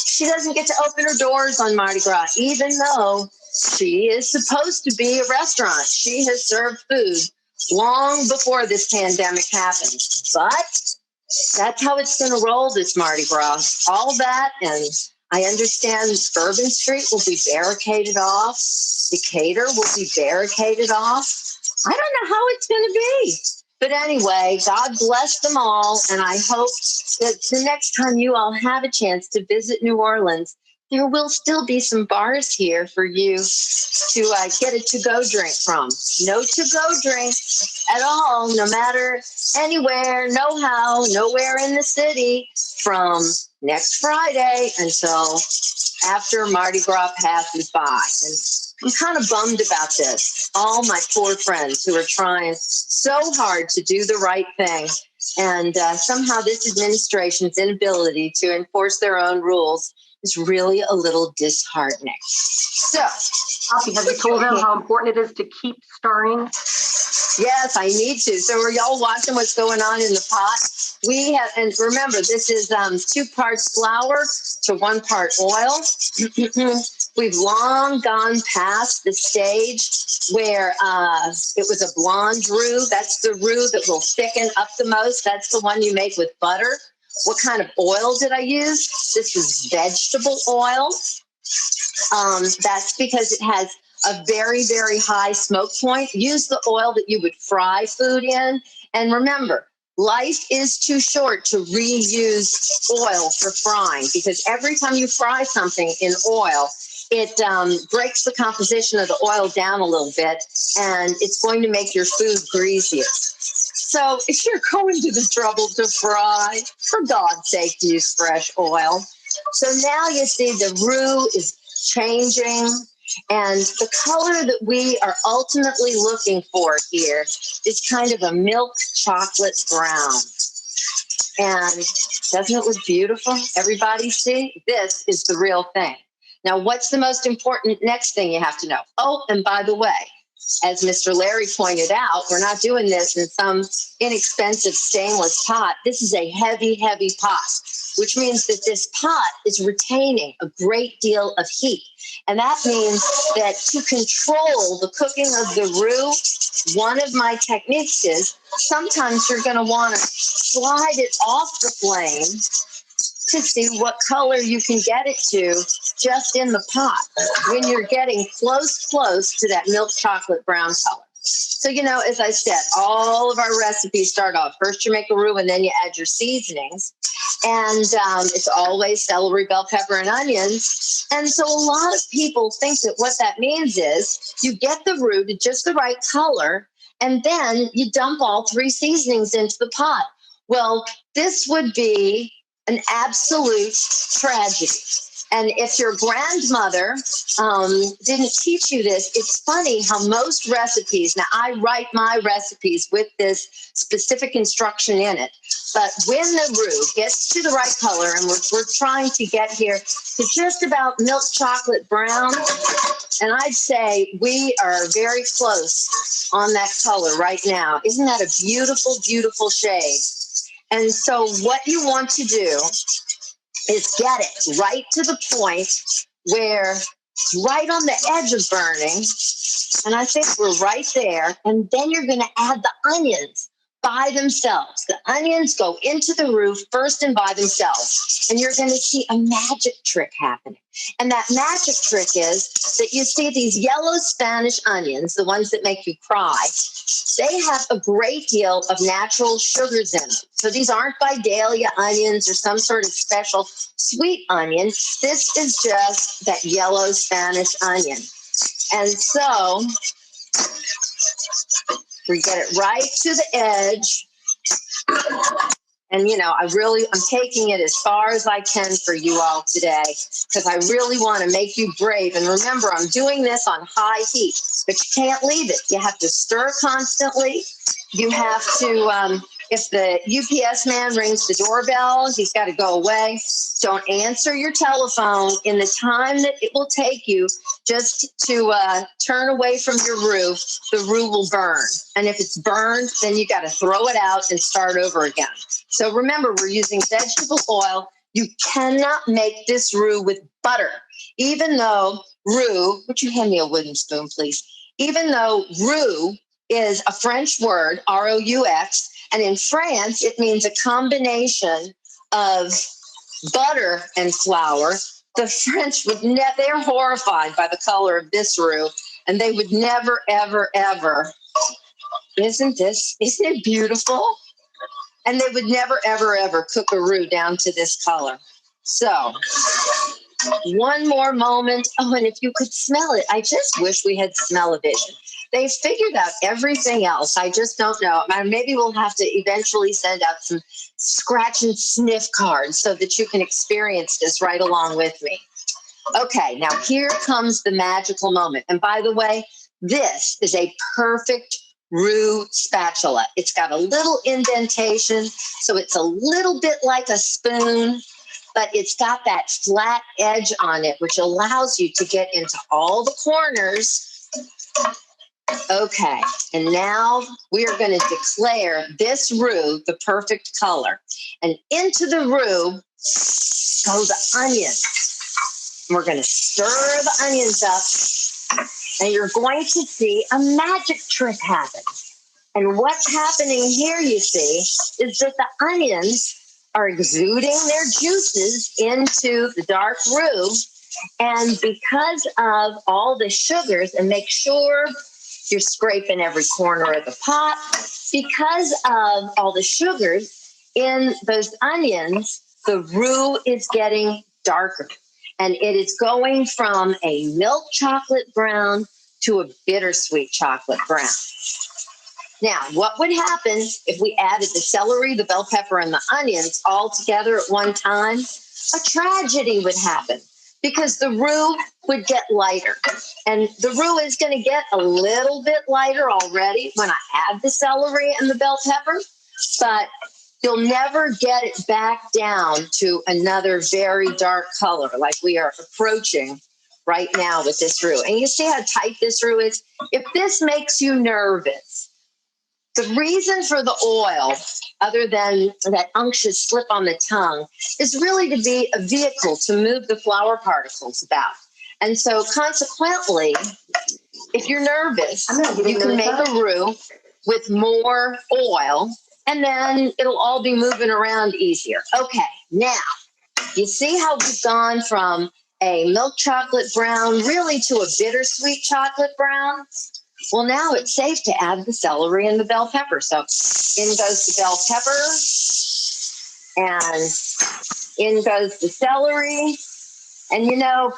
She doesn't get to open her doors on Mardi Gras, even though she is supposed to be a restaurant. She has served food long before this pandemic happened. But that's how it's going to roll this Mardi Gras. All that, and I understand Bourbon Street will be barricaded off. Decatur will be barricaded off. I don't know how it's going to be. But anyway, God bless them all, and I hope that the next time you all have a chance to visit New Orleans, there will still be some bars here for you to get a to-go drink from. No to-go drink at all, no matter anywhere, no how, nowhere in the city, from next Friday until after Mardi Gras passes by. And I'm kind of bummed about this. All my poor friends who are trying so hard to do the right thing. And somehow this administration's inability to enforce their own rules is really a little disheartening. So, Poppy, have you told them how important it is to keep stirring? Yes, I need to. So are y'all watching what's going on in the pot? We have, and remember, this is 2 parts flour to 1 part oil. We've long gone past the stage where it was a blonde roux. That's the roux that will thicken up the most. That's the one you make with butter. What kind of oil did I use? This was vegetable oil. That's because it has a very, very high smoke point. Use the oil that you would fry food in. And remember, life is too short to reuse oil for frying, because every time you fry something in oil, it breaks the composition of the oil down a little bit, and it's going to make your food greasier. So if you're going to the trouble to fry, for God's sake, use fresh oil. So now you see the roux is changing, and the color that we are ultimately looking for here is kind of a milk chocolate brown. And doesn't it look beautiful? Everybody see? This is the real thing. Now, what's the most important next thing you have to know? Oh, and by the way, as Mr. Larry pointed out, we're not doing this in some inexpensive stainless pot. This is a heavy, heavy pot, which means that this pot is retaining a great deal of heat. And that means that to control the cooking of the roux, one of my techniques is sometimes you're going to want to slide it off the flame to see what color you can get it to just in the pot when you're getting close to that milk chocolate brown color. So, you know, as I said, all of our recipes start off. First you make a roux and then you add your seasonings. And it's always celery, bell pepper, and onions. And so a lot of people think that what that means is you get the roux to just the right color, and then you dump all 3 seasonings into the pot. Well, this would be an absolute tragedy. And if your grandmother didn't teach you this, it's funny how most recipes, now I write my recipes with this specific instruction in it, but when the roux gets to the right color, and we're trying to get here to just about milk chocolate brown, and I'd say we are very close on that color right now. Isn't that a beautiful, beautiful shade? And so what you want to do is get it right to the point where it's right on the edge of burning. And I think we're right there. And then you're going to add the onions. by themselves. The onions go into the roux first and by themselves. And you're going to see a magic trick happening. And that magic trick is that you see these yellow Spanish onions, the ones that make you cry, they have a great deal of natural sugars in them. So these aren't Vidalia onions or some sort of special sweet onion. This is just that yellow Spanish onion. And so we get it right to the edge. And, I'm taking it as far as I can for you all today because I really want to make you brave. And remember, I'm doing this on high heat, but you can't leave it. You have to stir constantly. You have to, if the UPS man rings the doorbell, he's got to go away. Don't answer your telephone in the time that it will take you just to turn away from your roux. The roux will burn. And if it's burned, then you got to throw it out and start over again. So remember, we're using vegetable oil. You cannot make this roux with butter, even though roux, would you hand me a wooden spoon, please? Even though roux is a French word, R-O-U-X, and in France, it means a combination of butter and flour. The French would they're horrified by the color of this roux, and they would never, ever, ever. Isn't it beautiful? And they would never, ever, ever cook a roux down to this color. So one more moment. Oh, and if you could smell it, I just wish we had smell-o-vision. They've figured out everything else. I just don't know. Maybe we'll have to eventually send out some scratch and sniff cards so that you can experience this right along with me. Okay, now here comes the magical moment. And by the way, this is a perfect roux spatula. It's got a little indentation, so it's a little bit like a spoon, but it's got that flat edge on it, which allows you to get into all the corners. Okay, and now we are going to declare this roux the perfect color. And into the roux go the onions. We're going to stir the onions up, and you're going to see a magic trick happen. And what's happening here, you see, is that the onions are exuding their juices into the dark roux. And because of all the sugars, and make sure you're scraping every corner of the pot, because of all the sugars in those onions, the roux is getting darker. And it is going from a milk chocolate brown to a bittersweet chocolate brown. Now, what would happen if we added the celery, the bell pepper, and the onions all together at one time? A tragedy would happen because the roux would get lighter. And the roux is going to get a little bit lighter already when I add the celery and the bell pepper, but you'll never get it back down to another very dark color like we are approaching right now with this roux. And you see how tight this roux is? If this makes you nervous, the reason for the oil, other than that unctuous slip on the tongue, is really to be a vehicle to move the flour particles about. And so consequently, if you're nervous, you can make a roux with more oil, and then it'll all be moving around easier. Okay, now, you see how we've gone from a milk chocolate brown really to a bittersweet chocolate brown? Well, now it's safe to add the celery and the bell pepper. So in goes the bell pepper, and in goes the celery. And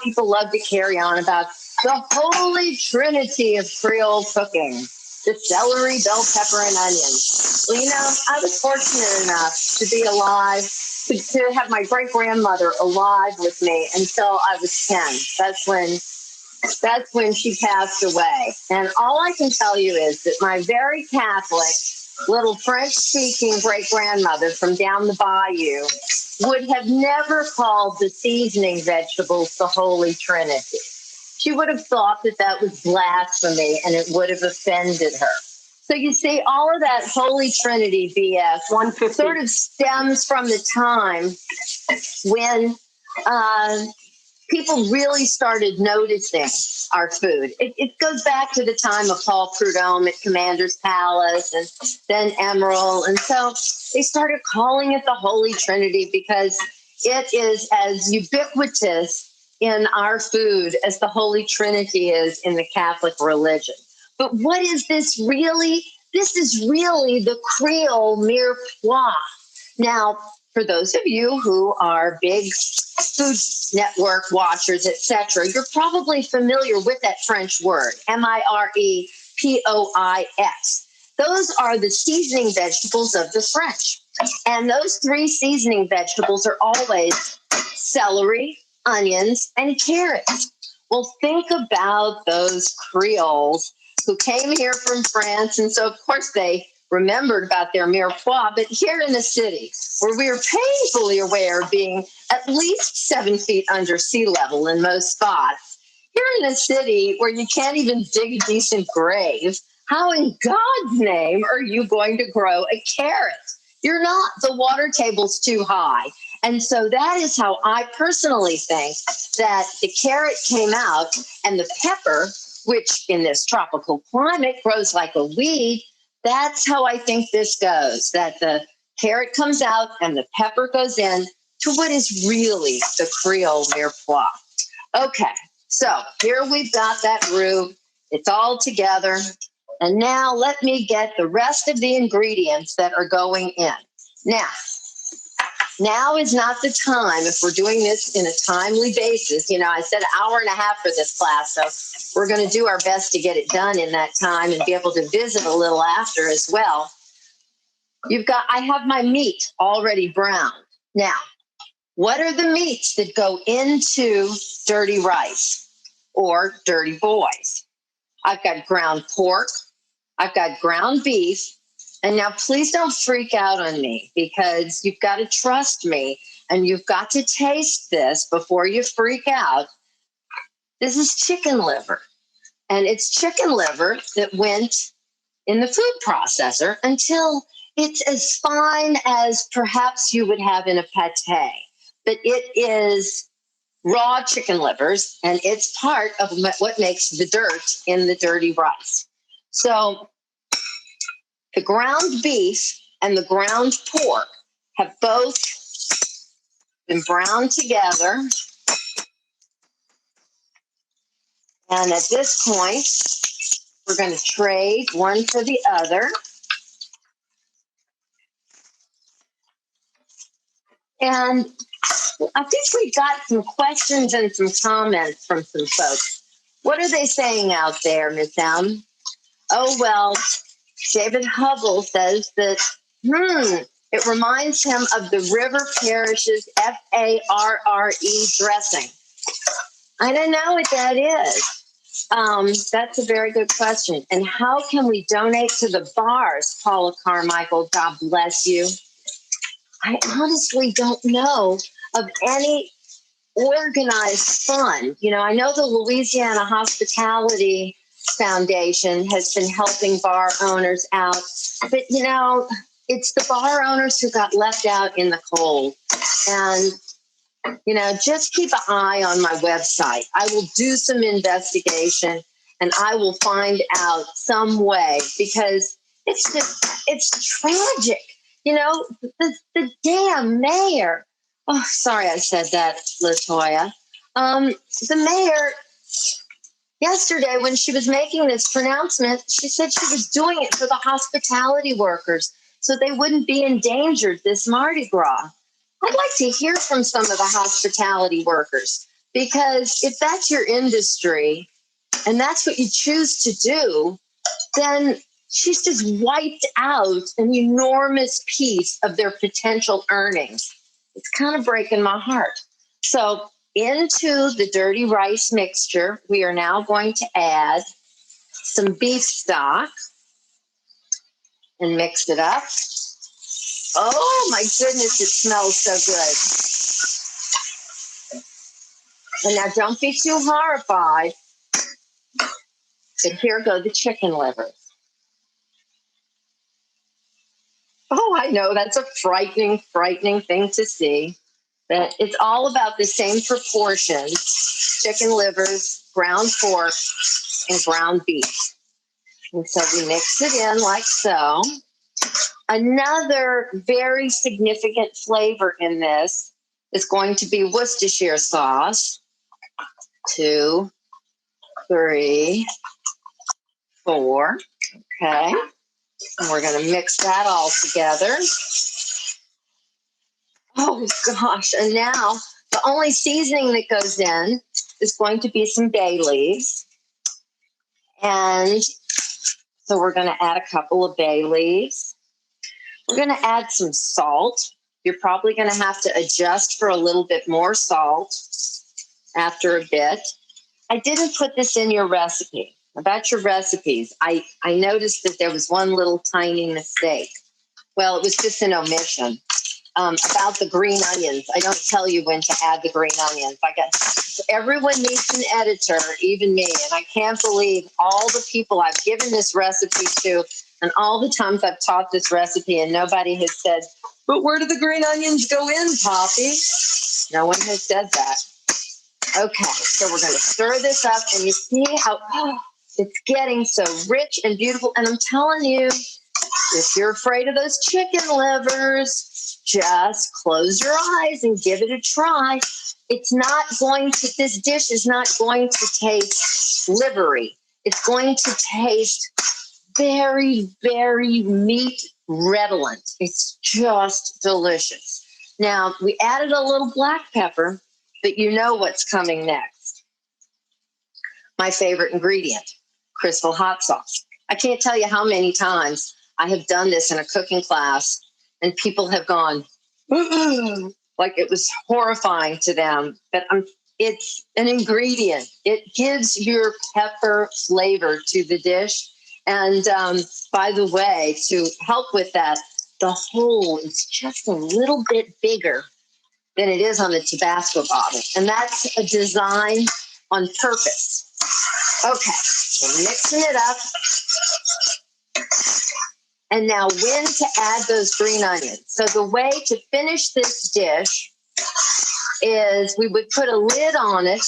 people love to carry on about the holy trinity of Creole cooking: the celery, bell pepper, and onions. Well, I was fortunate enough to be alive, to have my great-grandmother alive with me until I was 10. That's when she passed away. And all I can tell you is that my very Catholic, little French-speaking great-grandmother from down the bayou would have never called the seasoning vegetables the Holy Trinity. She would have thought that was blasphemy, and it would have offended her. So you see, all of that Holy Trinity BS sort of stems from the time when people really started noticing our food. It goes back to the time of Paul Prudhomme at Commander's Palace and then Emerald. And so they started calling it the Holy Trinity because it is as ubiquitous in our food as the Holy Trinity is in the Catholic religion. But what is this really? This is really the Creole Mirepoix. Now, for those of you who are big Food Network watchers, etc., you're probably familiar with that French word, Mirepoix. Those are the seasoning vegetables of the French. And those three seasoning vegetables are always celery, onions, and carrots. Well, think about those Creoles who came here from France. And so, of course, they remembered about their mirepoix, but here in the city, where we are painfully aware of being at least 7 feet under sea level in most spots, here in a city where you can't even dig a decent grave, how in God's name are you going to grow a carrot? You're not. The water table's too high. And so that is how I personally think that the carrot came out, and the pepper, which in this tropical climate grows like a weed, that's how I think this goes, that the carrot comes out and the pepper goes in to what is really the Creole Mirepoix. Okay, so here we've got that roux. It's all together. And now let me get the rest of the ingredients that are going in. Now is not the time, if we're doing this in a timely basis. You know, I said an hour and a half for this class, so we're going to do our best to get it done in that time and be able to visit a little after as well. I have my meat already browned. Now, what are the meats that go into dirty rice or dirty boys? I've got ground pork. I've got ground beef. And now please don't freak out on me, because you've got to trust me and you've got to taste this before you freak out. This is chicken liver, and it's chicken liver that went in the food processor until it's as fine as perhaps you would have in a pate. But it is raw chicken livers, and it's part of what makes the dirt in the dirty rice. So the ground beef and the ground pork have both been browned together. And at this point, we're going to trade one for the other. And I think we got some questions and some comments from some folks. What are they saying out there, Miss M? Oh, well, David Hubble says that, it reminds him of the River Parish's Farre dressing. I don't know what that is. That's a very good question. And how can we donate to the bars, Paula Carmichael? God bless you. I honestly don't know of any organized fund. You know, I know the Louisiana Hospitality Foundation has been helping bar owners out, but you know, it's the bar owners who got left out in the cold. And you know, just keep an eye on my website. I will do some investigation and I will find out some way, because it's tragic. You know, the damn mayor. Oh, sorry I said that, LaToya. The mayor, yesterday, when she was making this pronouncement, she said she was doing it for the hospitality workers so they wouldn't be endangered this Mardi Gras. I'd like to hear from some of the hospitality workers, because if that's your industry and that's what you choose to do, then she's just wiped out an enormous piece of their potential earnings. It's kind of breaking my heart. So into the dirty rice mixture, we are now going to add some beef stock and mix it up. Oh my goodness, it smells so good. And now don't be too horrified. But here go the chicken livers. Oh, I know, that's a frightening thing to see. But it's all about the same proportions: chicken livers, ground pork, and ground beef. And so we mix it in like so. Another very significant flavor in this is going to be Worcestershire sauce. 2, 3, 4. Okay. And we're going to mix that all together. Oh, gosh. And now the only seasoning that goes in is going to be some bay leaves. And so we're going to add a couple of bay leaves. We're going to add some salt. You're probably going to have to adjust for a little bit more salt after a bit. I didn't put this in your recipe. About your recipes, I noticed that there was one little tiny mistake. Well, it was just an omission. About the green onions. I don't tell you when to add the green onions. Everyone needs an editor, even me. And I can't believe all the people I've given this recipe to and all the times I've taught this recipe and nobody has said, but where do the green onions go in, Poppy? No one has said that. Okay, so we're going to stir this up and you see how it's getting so rich and beautiful. And I'm telling you, if you're afraid of those chicken livers, just close your eyes and give it a try. This dish is not going to taste livery. It's going to taste very, very meat redolent. It's just delicious. Now, we added a little black pepper, but you know what's coming next. My favorite ingredient, crystal hot sauce. I can't tell you how many times I have done this in a cooking class and people have gone, like it was horrifying to them. But it's an ingredient. It gives your pepper flavor to the dish. And by the way, to help with that, the hole is just a little bit bigger than it is on the Tabasco bottle. And that's a design on purpose. Okay, so mixing it up. And now when to add those green onions. So the way to finish this dish is we would put a lid on it,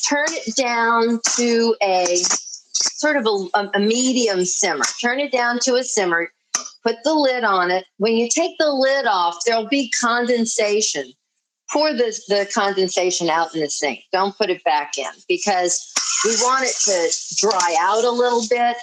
turn it down to a sort of a medium simmer. Turn it down to a simmer, put the lid on it. When you take the lid off, there'll be condensation. Pour the condensation out in the sink. Don't put it back in because we want it to dry out a little bit.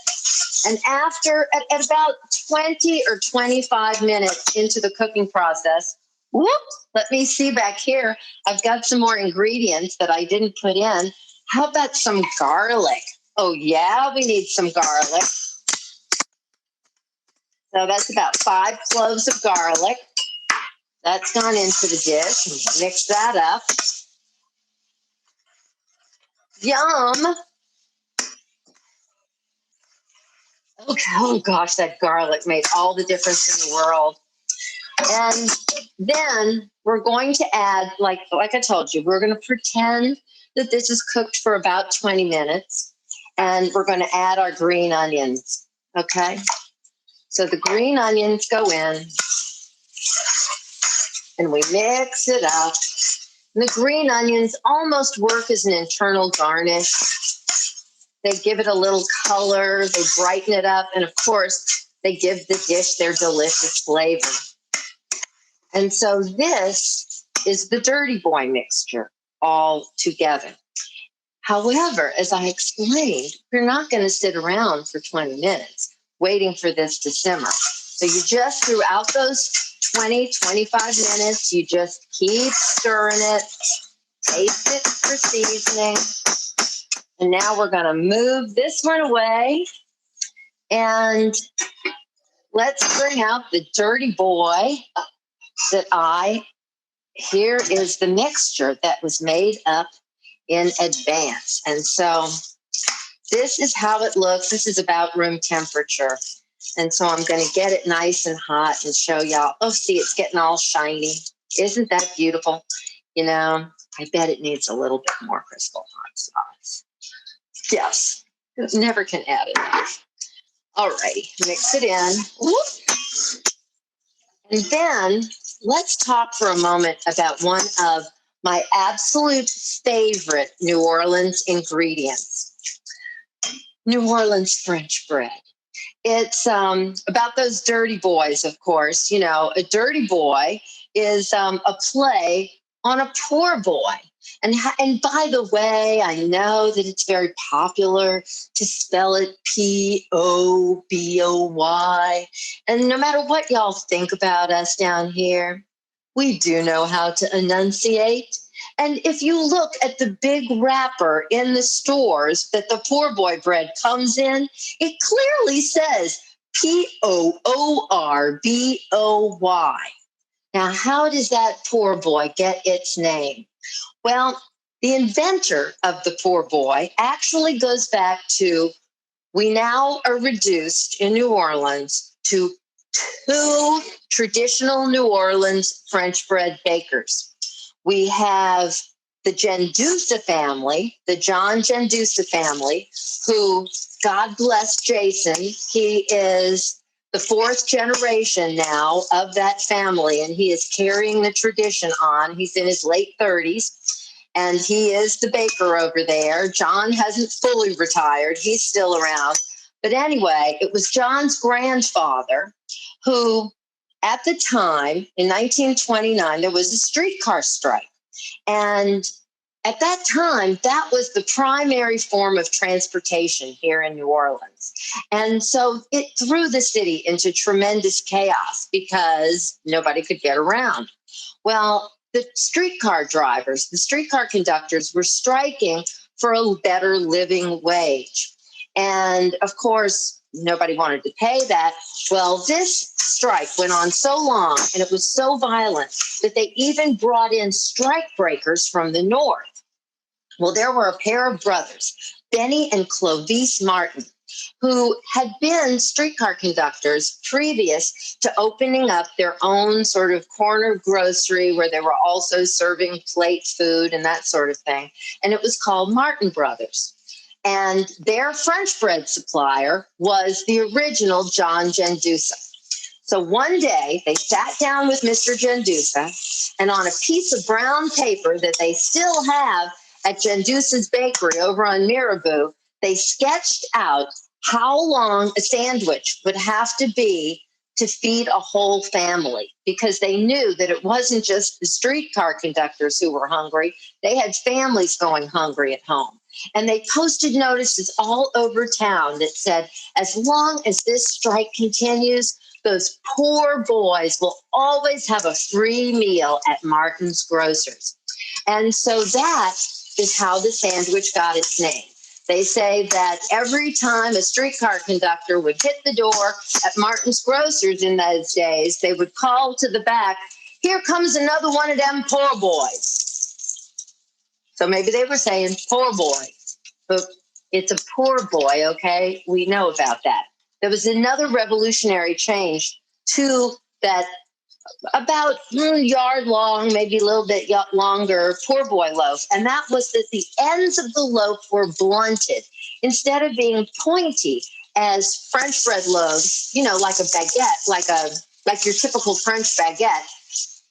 And at about 20 or 25 minutes into the cooking process, let me see back here. I've got some more ingredients that I didn't put in. How about some garlic? Oh, yeah, we need some garlic. So that's about 5 cloves of garlic. That's gone into the dish. Mix that up. Yum. Okay. Oh, gosh, that garlic made all the difference in the world. And then we're going to add, like I told you, we're going to pretend that this is cooked for about 20 minutes. And we're going to add our green onions. Okay. So the green onions go in. And we mix it up. And the green onions almost work as an internal garnish. They give it a little color, they brighten it up, and of course, they give the dish their delicious flavor. And so this is the Dirty Boy mixture all together. However, as I explained, we're not going to sit around for 20 minutes waiting for this to simmer. So you just, throughout those 20, 25 minutes, you just keep stirring it, taste it for seasoning. And now we're going to move this one away. And let's bring out the Dirty Boy here is the mixture that was made up in advance. And so this is how it looks. This is about room temperature. And so I'm going to get it nice and hot and show y'all. Oh, see, it's getting all shiny. Isn't that beautiful? You know, I bet it needs a little bit more crystal hot sauce. Yes, never can add enough. All righty, mix it in. And then let's talk for a moment about one of my absolute favorite New Orleans ingredients, New Orleans French bread. It's about those dirty boys, of course. You know, a dirty boy is a play on a poor boy. And by the way, I know that it's very popular to spell it Poboy. And no matter what y'all think about us down here, we do know how to enunciate. And if you look at the big wrapper in the stores that the poor boy bread comes in, it clearly says Poorboy. Now, how does that poor boy get its name? Well, the inventor of the poor boy actually goes back to, we now are reduced in New Orleans to two traditional New Orleans French bread bakers. We have the Gendusa family, the John Gendusa family, who, God bless Jason, he is the fourth generation now of that family, and he is carrying the tradition on. He's in his late 30s, and he is the baker over there. John hasn't fully retired. He's still around. But anyway, it was John's grandfather who, at the time, in 1929, there was a streetcar strike. And at that time, that was the primary form of transportation here in New Orleans. And so it threw the city into tremendous chaos because nobody could get around. Well, the streetcar drivers, the streetcar conductors were striking for a better living wage. And of course, nobody wanted to pay that. Well, this strike went on so long and it was so violent that they even brought in strike breakers from the north. Well, there were a pair of brothers, Benny and Clovis Martin, who had been streetcar conductors previous to opening up their own sort of corner grocery where they were also serving plate food and that sort of thing. And it was called Martin Brothers. And their French bread supplier was the original John Gendusa. So one day they sat down with Mr. Gendusa, and on a piece of brown paper that they still have at Gendusa's bakery over on Mirepoix, they sketched out how long a sandwich would have to be to feed a whole family, because they knew that it wasn't just the streetcar conductors who were hungry. They had families going hungry at home. And they posted notices all over town that said, as long as this strike continues, those poor boys will always have a free meal at Martin's Grocers. And so that is how the sandwich got its name. They say that every time a streetcar conductor would hit the door at Martin's Grocers in those days, they would call to the back, "Here comes another one of them poor boys." So maybe they were saying poor boy, but it's a poor boy, okay? We know about that. There was another revolutionary change to that about yard long, maybe a little bit longer poor boy loaf. And that was that the ends of the loaf were blunted instead of being pointy as French bread loaves, you know, like a baguette, like your typical French baguette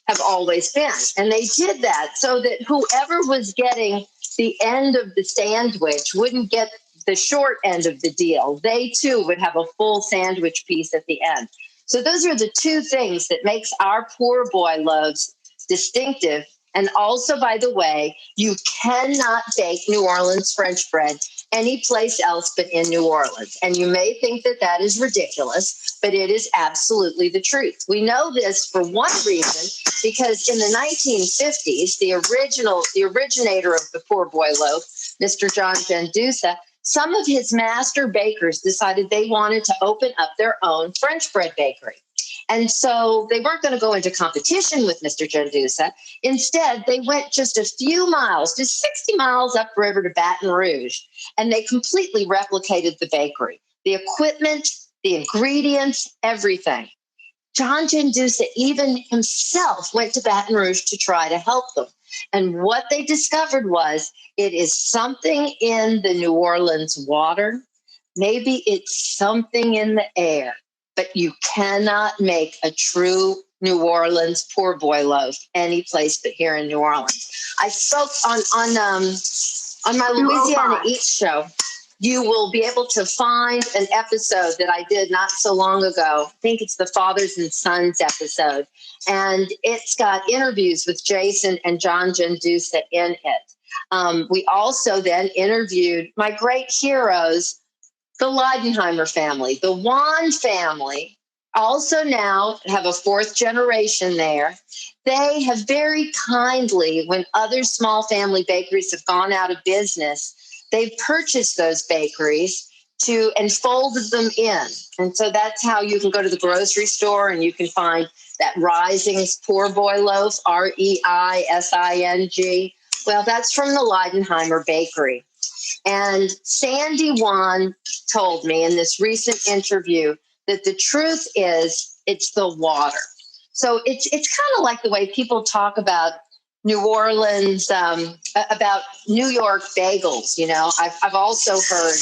have always been. And they did that so that whoever was getting the end of the sandwich wouldn't get the short end of the deal. They too would have a full sandwich piece at the end. So those are the two things that makes our poor boy loaves distinctive. And also, by the way, you cannot bake New Orleans French bread any place else but in New Orleans. And you may think that that is ridiculous, but it is absolutely the truth. We know this for one reason, because in the 1950s, the originator of the poor boy loaf, Mr. John Gendusa, some of his master bakers decided they wanted to open up their own French bread bakery. And so they weren't going to go into competition with Mr. Gendusa. Instead, they went just a few miles, just 60 miles upriver to Baton Rouge, and they completely replicated the bakery, the equipment, the ingredients, everything. John Gendusa even himself went to Baton Rouge to try to help them. And what they discovered was it is something in the New Orleans water. Maybe it's something in the air. but you cannot make a true New Orleans poor boy loaf any place but here in New Orleans. I spoke on my Louisiana Eats show. You will be able to find an episode that I did not so long ago. I think it's the Fathers and Sons episode. And it's got interviews with Jason and John Jandusa in it. We also then interviewed my great heroes, the Leidenheimer family, the Juan family, also now have a fourth generation there. They have very kindly, when other small family bakeries have gone out of business, they've purchased those bakeries and folded them in. And so that's how you can go to the grocery store and you can find that Rising's Poor Boy Loaf, Reising. Well, that's from the Leidenheimer Bakery. And Sandy Juan told me in this recent interview that the truth is it's the water. So it's kind of like the way people talk about New Orleans, about New York bagels. You know, I've also heard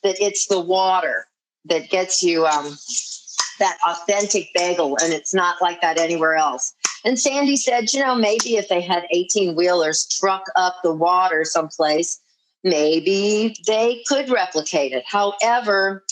that it's the water that gets you that authentic bagel, and it's not like that anywhere else. And Sandy said, you know, maybe if they had 18-wheelers truck up the water someplace, maybe they could replicate it. However,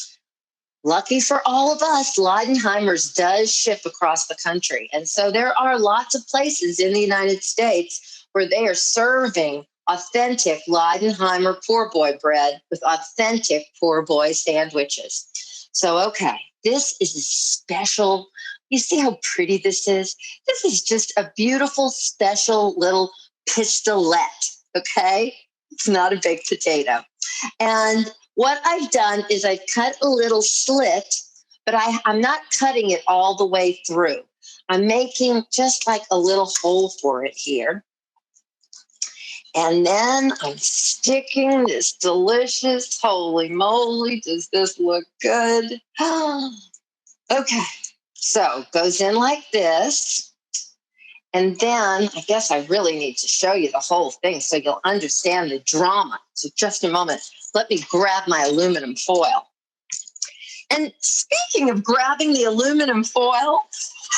lucky for all of us, Leidenheimer's does ship across the country. And so there are lots of places in the United States where they are serving authentic Leidenheimer poor boy bread with authentic poor boy sandwiches. So, okay, this is a special. You see how pretty this is? This is just a beautiful, special little pistolette, okay? It's not a baked potato. And what I've done is I've cut a little slit, but I'm not cutting it all the way through. I'm making just like a little hole for it here. And then I'm sticking this delicious, holy moly, does this look good? Okay, so goes in like this. And then I guess I really need to show you the whole thing so you'll understand the drama. So just a moment, let me grab my aluminum foil. And speaking of grabbing the aluminum foil,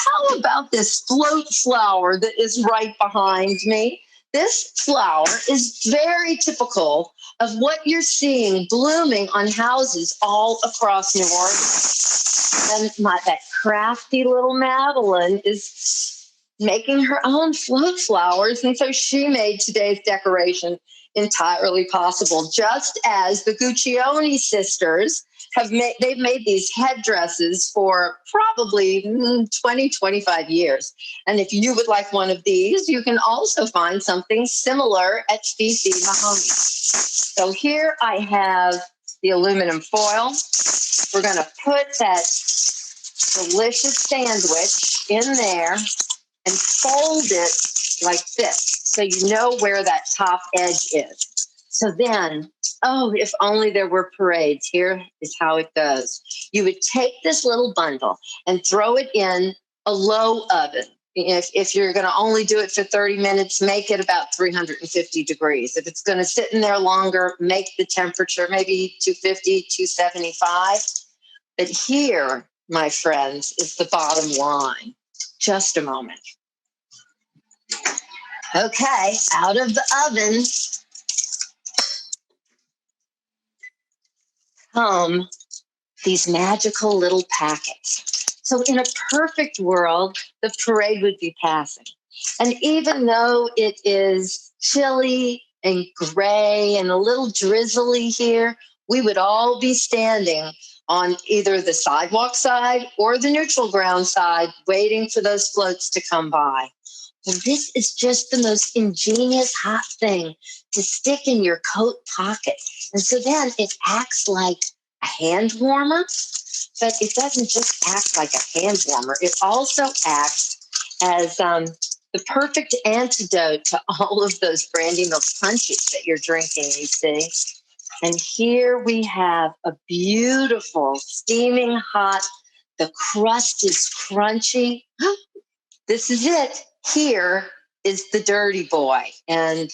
how about this float flower that is right behind me? This flower is very typical of what you're seeing blooming on houses all across New Orleans. And that crafty little Madeline is making her own float flowers. And so she made today's decoration entirely possible, just as the Guccione sisters they've made these headdresses for probably 20, 25 years. And if you would like one of these, you can also find something similar at Fifi Mahoney. So here I have the aluminum foil. We're going to put that delicious sandwich in there and fold it like this so you know where that top edge is. So then, oh, if only there were parades. Here is how it goes. You would take this little bundle and throw it in a low oven. If you're going to only do it for 30 minutes, make it about 350 degrees. If it's going to sit in there longer, make the temperature maybe 250, 275. But here, my friends, is the bottom line. Just a moment. Okay, out of the oven come these magical little packets. So in a perfect world, the parade would be passing. And even though it is chilly and gray and a little drizzly here, we would all be standing on either the sidewalk side or the neutral ground side, waiting for those floats to come by. And this is just the most ingenious hot thing to stick in your coat pocket. And so then it acts like a hand warmer, but it doesn't just act like a hand warmer. It also acts as the perfect antidote to all of those brandy milk punches that you're drinking, you see. And here we have a beautiful, steaming hot, the crust is crunchy. This is it. Here is the dirty boy. And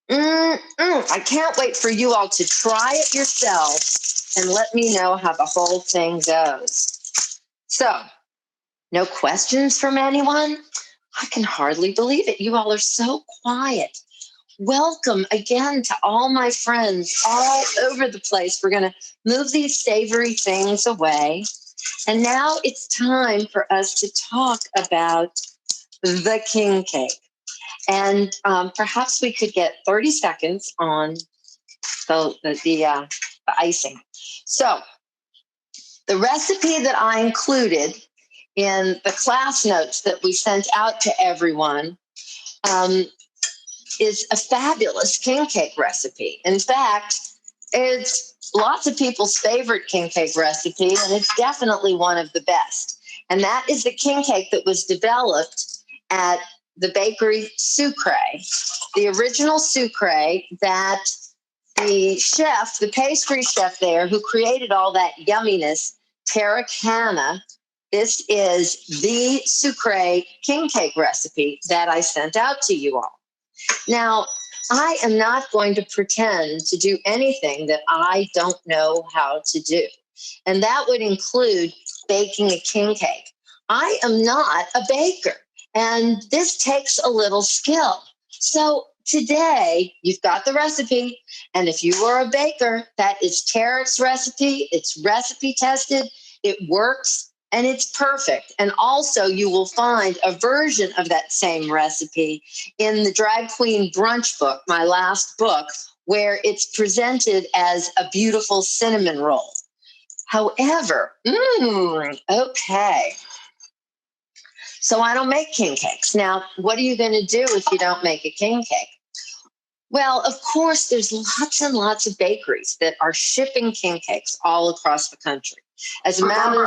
I can't wait for you all to try it yourself and let me know how the whole thing goes. So, no questions from anyone? I can hardly believe it. You all are so quiet. Welcome again to all my friends all over the place. We're going to move these savory things away. And now it's time for us to talk about the king cake. And perhaps we could get 30 seconds on the icing. So the recipe that I included in the class notes that we sent out to everyone is a fabulous king cake recipe. In fact, it's lots of people's favorite king cake recipe, and it's definitely one of the best. And that is the king cake that was developed at the bakery Sucre, the original Sucre that the chef, the pastry chef there who created all that yumminess, Tariq Hanna, this is the Sucre king cake recipe that I sent out to you all. Now, I am not going to pretend to do anything that I don't know how to do. And that would include baking a king cake. I am not a baker, and this takes a little skill. So today, you've got the recipe. And if you are a baker, that is Tariq's recipe. It's recipe tested. It works. And it's perfect. And also, you will find a version of that same recipe in the Drag Queen Brunch book, my last book, where it's presented as a beautiful cinnamon roll. However, okay. So I don't make king cakes. Now, what are you going to do if you don't make a king cake? Well, of course, there's lots and lots of bakeries that are shipping king cakes all across the country. As a matter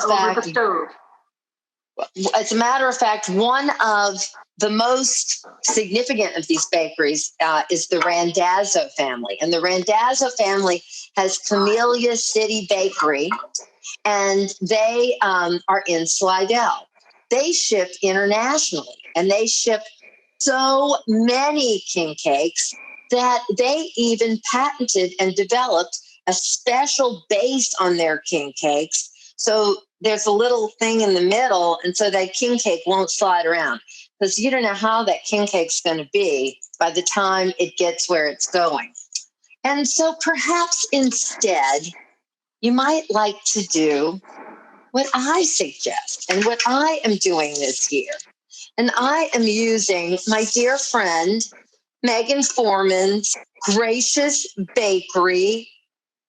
of fact, one of the most significant of these bakeries is the Randazzo family. And the Randazzo family has Camellia City Bakery, and they are in Slidell. They ship internationally, and they ship so many king cakes that they even patented and developed a special base on their king cakes. So there's a little thing in the middle, and so that king cake won't slide around, because you don't know how that king cake's going to be by the time it gets where it's going. And so perhaps instead, you might like to do what I suggest and what I am doing this year. And I am using my dear friend Megan Foreman's Gracious Bakery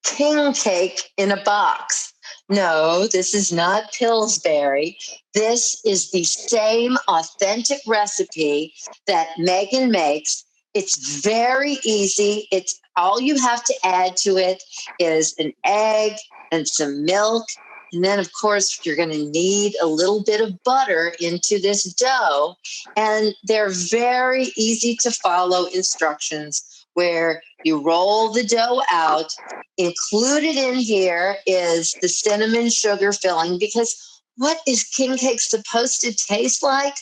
king cake in a box. No, this is not Pillsbury. This is the same authentic recipe that Megan makes. It's very easy. It's all you have to add to it is an egg and some milk. And then, of course, you're going to need a little bit of butter into this dough. And they're very easy to follow instructions where you roll the dough out. Included in here is the cinnamon sugar filling, because what is king cake supposed to taste like?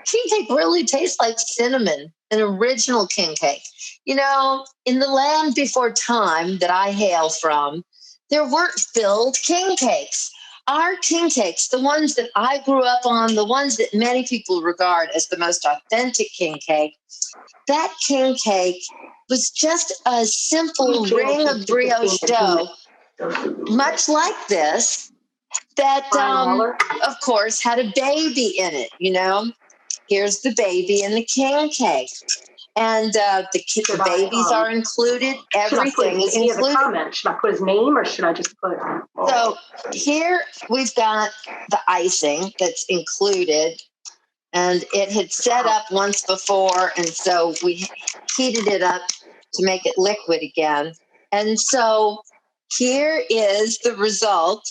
King cake really tastes like cinnamon, an original king cake. You know, in the land before time that I hail from, there weren't filled king cakes. Our king cakes, the ones that I grew up on, the ones that many people regard as the most authentic king cake, that king cake was just a simple ring of brioche dough, much like this, that, of course, had a baby in it, you know. Here's the baby in the king cake. And the babies are included. Everything is included. Should I put his name, or should I just put? So here we've got the icing that's included. And it had set up once before, and so we heated it up to make it liquid again. And so here is the result,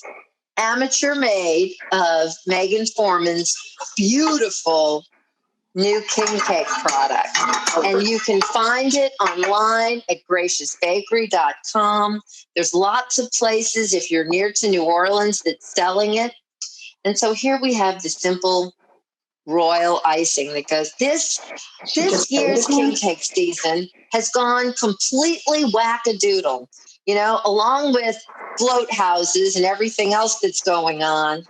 amateur made, of Megan Foreman's beautiful new king cake product. And you can find it online at graciousbakery.com. There's lots of places, if you're near to New Orleans, that's selling it. And so here we have the simple royal icing that goes. This year's king cake season has gone completely wackadoodle, you know, along with float houses and everything else that's going on.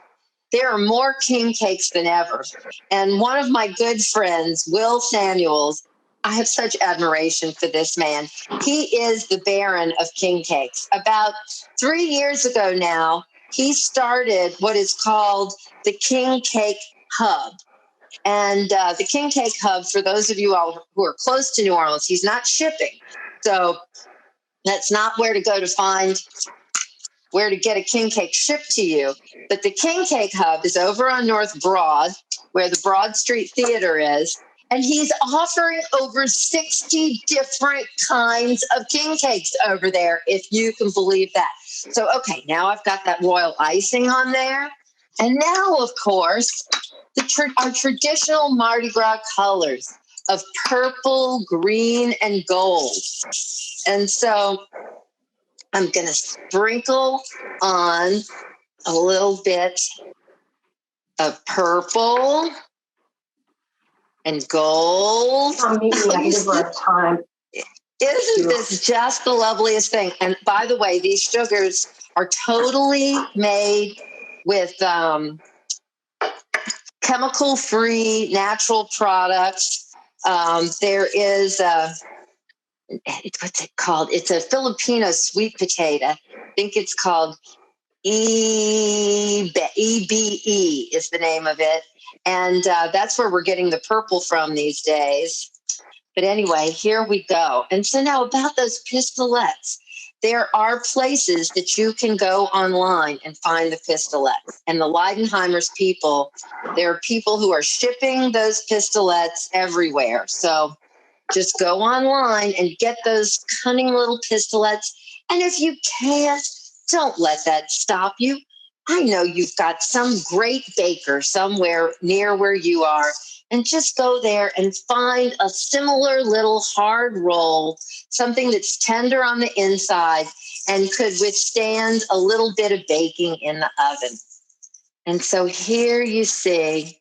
there are more king cakes than ever. And one of my good friends, Will Samuels, I have such admiration for this man. He is the Baron of king cakes. About 3 years ago now, he started what is called the King Cake Hub. And the King Cake Hub, for those of you all who are close to New Orleans, he's not shipping. So that's not where to go to find where to get a king cake shipped to you. But the King Cake Hub is over on North Broad, where the Broad Street Theater is. And he's offering over 60 different kinds of king cakes over there, if you can believe that. So, okay, now I've got that royal icing on there. And now, of course, our traditional Mardi Gras colors of purple, green, and gold. And so I'm going to sprinkle on a little bit of purple and gold. Isn't this just the loveliest thing? And by the way, these sugars are totally made with chemical-free, natural products. There is what's it called? It's a Filipino sweet potato. I think it's called EBE is the name of it. And that's where we're getting the purple from these days. But anyway, here we go. And so now about those pistolets. There are places that you can go online and find the pistolets. And the Leidenheimer's people, there are people who are shipping those pistolets everywhere. So just go online and get those cunning little pistolets. And if you can't, don't let that stop you. I know you've got some great baker somewhere near where you are, and just go there and find a similar little hard roll, something that's tender on the inside and could withstand a little bit of baking in the oven. And so here you see,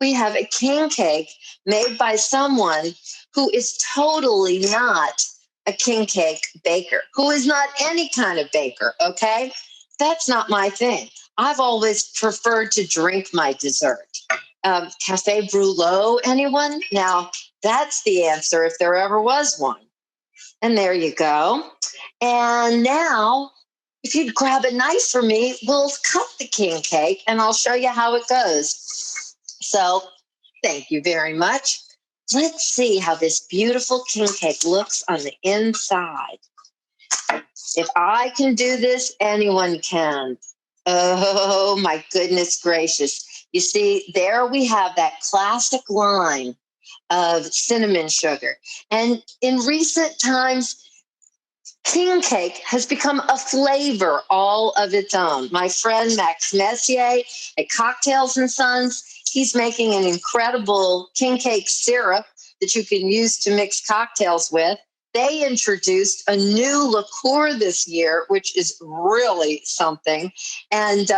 we have a king cake made by someone who is totally not a king cake baker, who is not any kind of baker, okay? That's not my thing. I've always preferred to drink my dessert. Cafe Brûlot, anyone? Now, that's the answer if there ever was one. And there you go. And now, if you'd grab a knife for me, we'll cut the king cake and I'll show you how it goes. So, thank you very much. Let's see how this beautiful king cake looks on the inside. If I can do this, anyone can. Oh, my goodness gracious. You see, there we have that classic line of cinnamon sugar. And in recent times, king cake has become a flavor all of its own. My friend Max Messier at Cocktails and Sons, he's making an incredible king cake syrup that you can use to mix cocktails with. They introduced a new liqueur this year, which is really something. And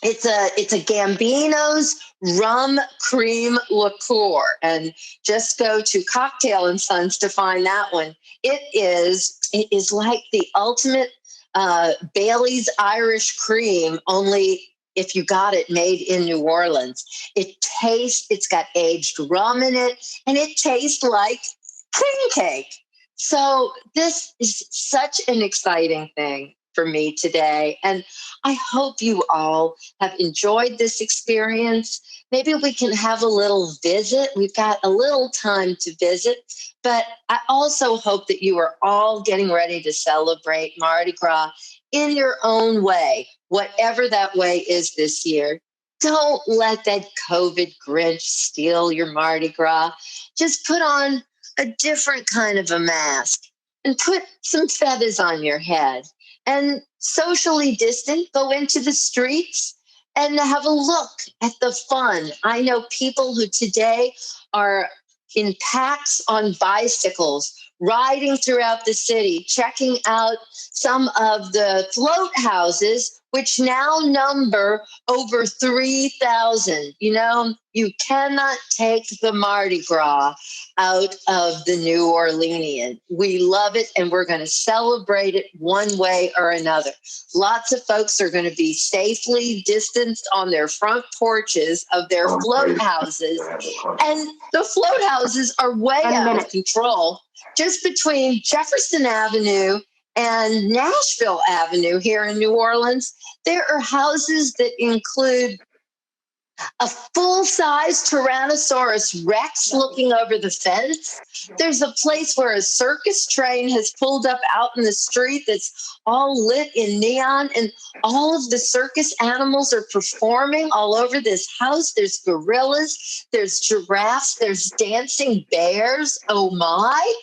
it's a Gambino's rum cream liqueur. And just go to Cocktail and Sons to find that one. It is like the ultimate Bailey's Irish cream, only if you got it made in New Orleans. It's got aged rum in it, and it tastes like king cake. So this is such an exciting thing for me today. And I hope you all have enjoyed this experience. Maybe we can have a little visit. We've got a little time to visit, but I also hope that you are all getting ready to celebrate Mardi Gras in your own way, whatever that way is this year. Don't let that COVID Grinch steal your Mardi Gras. Just put on a different kind of a mask and put some feathers on your head and socially distant, go into the streets and have a look at the fun. I know people who today are in packs on bicycles, riding throughout the city, checking out some of the float houses which now number over 3,000. You know, you cannot take the Mardi Gras out of the New Orleanian. We love it, and we're going to celebrate it one way or another. Lots of folks are going to be safely distanced on their front porches of their float houses, and the float houses are way out of control. Just between Jefferson Avenue and Nashville Avenue here in New Orleans, there are houses that include a full-size Tyrannosaurus Rex looking over the fence. There's a place where a circus train has pulled up out in the street that's all lit in neon, and all of the circus animals are performing all over this house. There's gorillas, there's giraffes, there's dancing bears. Oh my.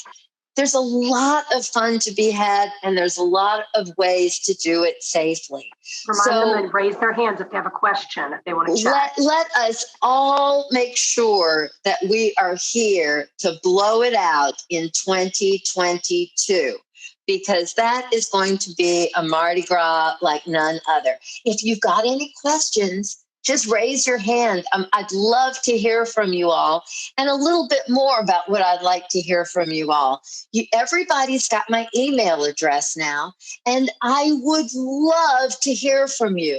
There's a lot of fun to be had, and there's a lot of ways to do it safely. Remind them and raise their hands if they have a question, if they want to chat. Let us all make sure that we are here to blow it out in 2022, because that is going to be a Mardi Gras like none other. If you've got any questions, just raise your hand. I'd love to hear from you all, and a little bit more about what I'd like to hear from you all. Everybody's got my email address now, and I would love to hear from you.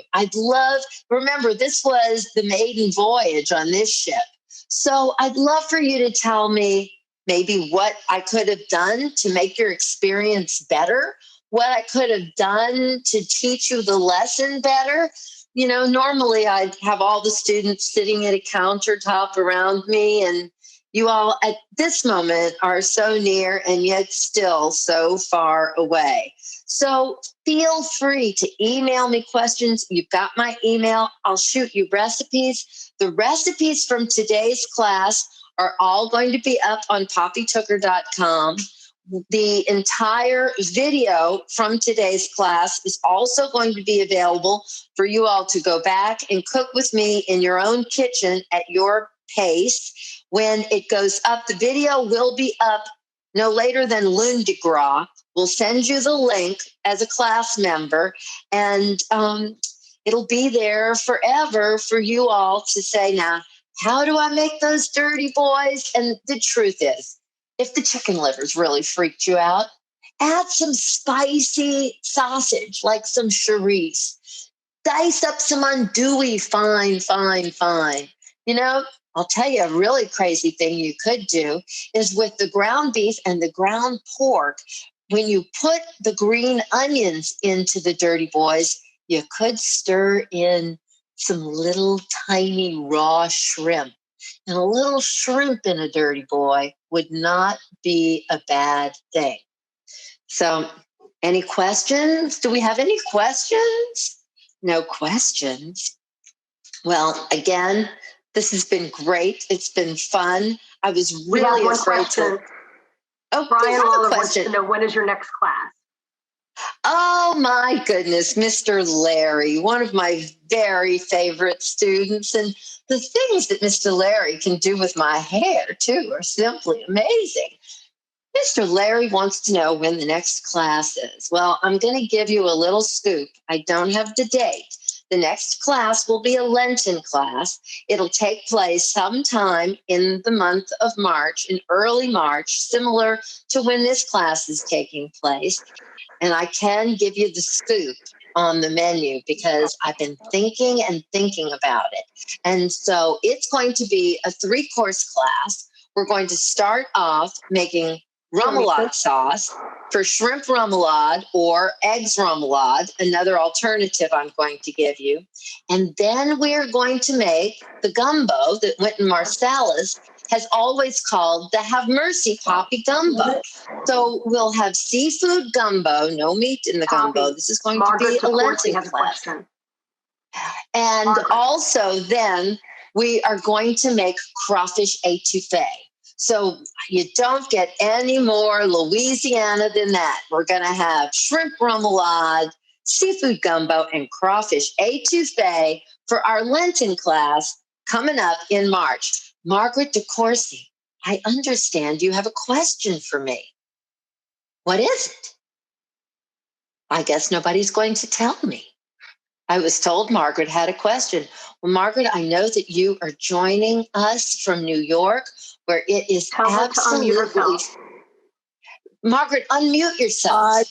Remember, this was the maiden voyage on this ship. So I'd love for you to tell me maybe what I could have done to make your experience better, what I could have done to teach you the lesson better. You know, normally I'd have all the students sitting at a countertop around me, and you all at this moment are so near and yet still so far away. So feel free to email me questions. You've got my email. I'll shoot you recipes. The recipes from today's class are all going to be up on poppytooker.com. The entire video from today's class is also going to be available for you all to go back and cook with me in your own kitchen at your pace. When it goes up, the video will be up no later than Lundi Gras. We'll send you the link as a class member, and it'll be there forever for you all to say, now, how do I make those dirty boys? And the truth is, if the chicken livers really freaked you out, add some spicy sausage, like some chorizo. Dice up some andouille, fine. You know, I'll tell you a really crazy thing you could do is with the ground beef and the ground pork, when you put the green onions into the dirty boys, you could stir in some little tiny raw shrimp. And a little shrimp in a dirty boy would not be a bad thing. So, any questions? Do we have any questions? No questions. Well, again, this has been great. It's been fun. I was really afraid to. Oh, Brian Lawler wants to know, when is your next class? Oh, my goodness, Mr. Larry, one of my very favorite students. And the things that Mr. Larry can do with my hair, too, are simply amazing. Mr. Larry wants to know when the next class is. Well, I'm going to give you a little scoop. I don't have the date. The next class will be a Lenten class. It'll take place sometime in the month of March, in early March, similar to when this class is taking place. And I can give you the scoop on the menu because I've been thinking about it. And so it's going to be a 3-course class. We're going to start off making remoulade sauce for shrimp remoulade or eggs remoulade, another alternative I'm going to give you. And then we're going to make the gumbo that Wynton Marsalis has always called the Have Mercy Poppy Gumbo. So we'll have seafood gumbo, no meat in the gumbo. This is going to be a Lenten class. And also then we are going to make crawfish étouffée. So you don't get any more Louisiana than that. We're going to have shrimp remoulade, seafood gumbo, and crawfish étouffée for our Lenten class coming up in March. Margaret DeCourcy, I understand you have a question for me. What is it? I guess nobody's going to tell me. I was told Margaret had a question. Well, Margaret, I know that you are joining us from New York, where it is Tell her to unmute absolutely. herself. Margaret, unmute yourself.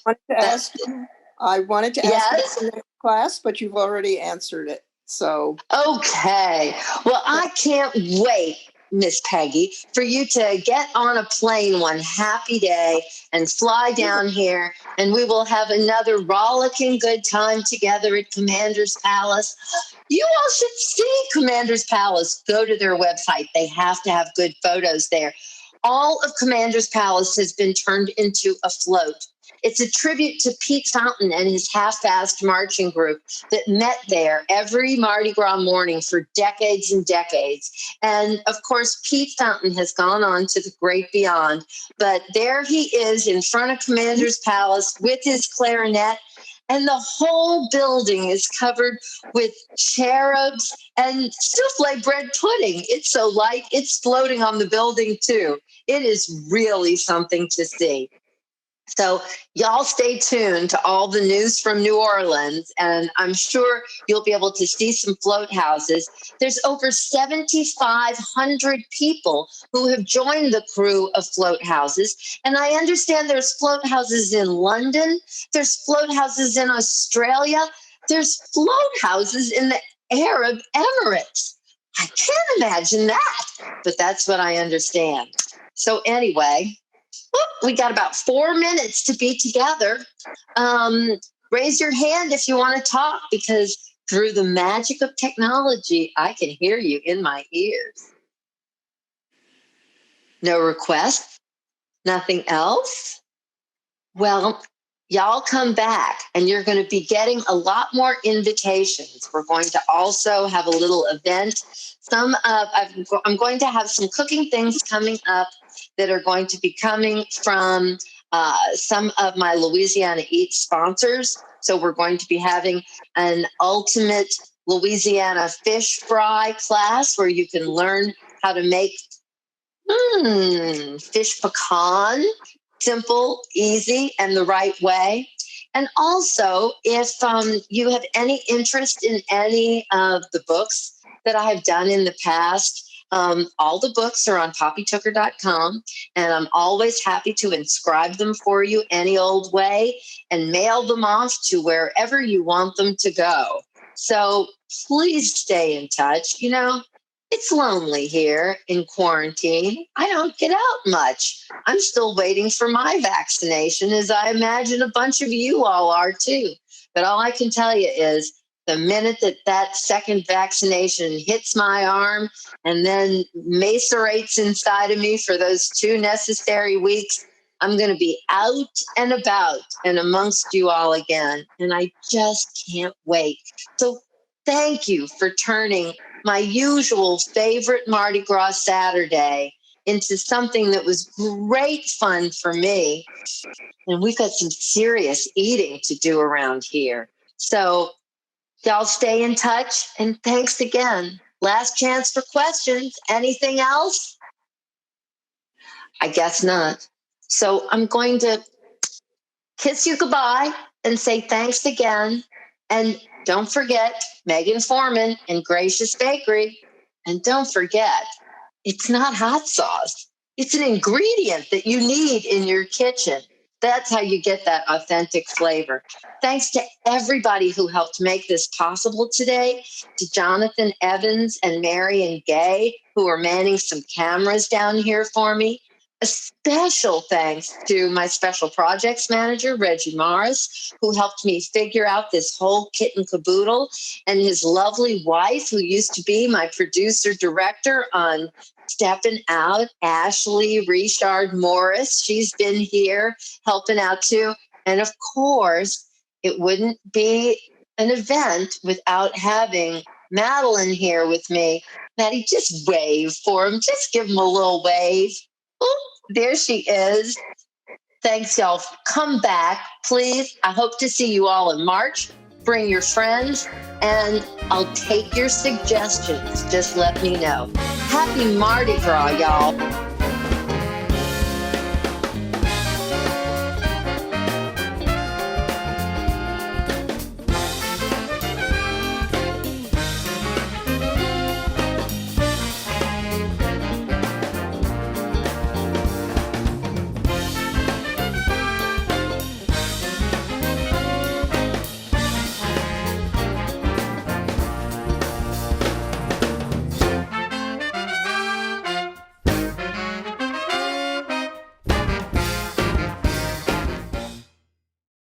I wanted to ask Yes? about the next class, but you've already answered it. So Okay. Well, I can't wait, Miss Peggy, for you to get on a plane one happy day and fly down here, and we will have another rollicking good time together at Commander's Palace. You all should see Commander's Palace. Go to their website. They have to have good photos there. All of Commander's Palace has been turned into a float. It's a tribute to Pete Fountain and his half-assed marching group that met there every Mardi Gras morning for decades and decades. And of course, Pete Fountain has gone on to the great beyond. But there he is in front of Commander's Palace with his clarinet. And the whole building is covered with cherubs and souffle bread pudding. It's so light, it's floating on the building too. It is really something to see. So y'all stay tuned to all the news from New Orleans, and I'm sure you'll be able to see some float houses. There's over 7,500 people who have joined the crew of float houses, and I understand there's float houses in London, there's float houses in Australia, there's float houses in the Arab Emirates. I can't imagine that, but that's what I understand. So anyway, we got about 4 minutes to be together. Raise your hand if you want to talk, because through the magic of technology, I can hear you in my ears. No requests? Nothing else? Well, y'all come back and you're going to be getting a lot more invitations. We're going to also have a little event. I'm going to have some cooking things coming up that are going to be coming from some of my Louisiana Eats sponsors. So we're going to be having an ultimate Louisiana fish fry class where you can learn how to make fish pecan, simple, easy, and the right way. And also, if you have any interest in any of the books that I have done in the past, all the books are on poppytooker.com, and I'm always happy to inscribe them for you any old way and mail them off to wherever you want them to go. So please stay in touch. You know, it's lonely here in quarantine. I don't get out much. I'm still waiting for my vaccination, as I imagine a bunch of you all are too. But all I can tell you is the minute that second vaccination hits my arm and then macerates inside of me for those 2 necessary weeks, I'm going to be out and about and amongst you all again. And I just can't wait. So thank you for turning my usual favorite Mardi Gras Saturday into something that was great fun for me. And we've got some serious eating to do around here. So y'all stay in touch, and thanks again. Last chance for questions. Anything else? I guess not. So I'm going to kiss you goodbye and say thanks again. And don't forget Megan Foreman and Gracious Bakery. And don't forget, it's not hot sauce. It's an ingredient that you need in your kitchen. That's how you get that authentic flavor. Thanks to everybody who helped make this possible today, to Jonathan Evans and Mary and Gay, who are manning some cameras down here for me. A special thanks to my special projects manager, Reggie Morris, who helped me figure out this whole kit and caboodle, and his lovely wife, who used to be my producer director on Stepping Out, Ashley Richard Morris. She's been here helping out too. And of course, it wouldn't be an event without having Madeline here with me. Maddie, just wave for him. Just give him a little wave. Oop, there she is. Thanks, y'all. Come back, please. I hope to see you all in March. Bring your friends, and I'll take your suggestions. Just let me know. Happy Mardi Gras, y'all.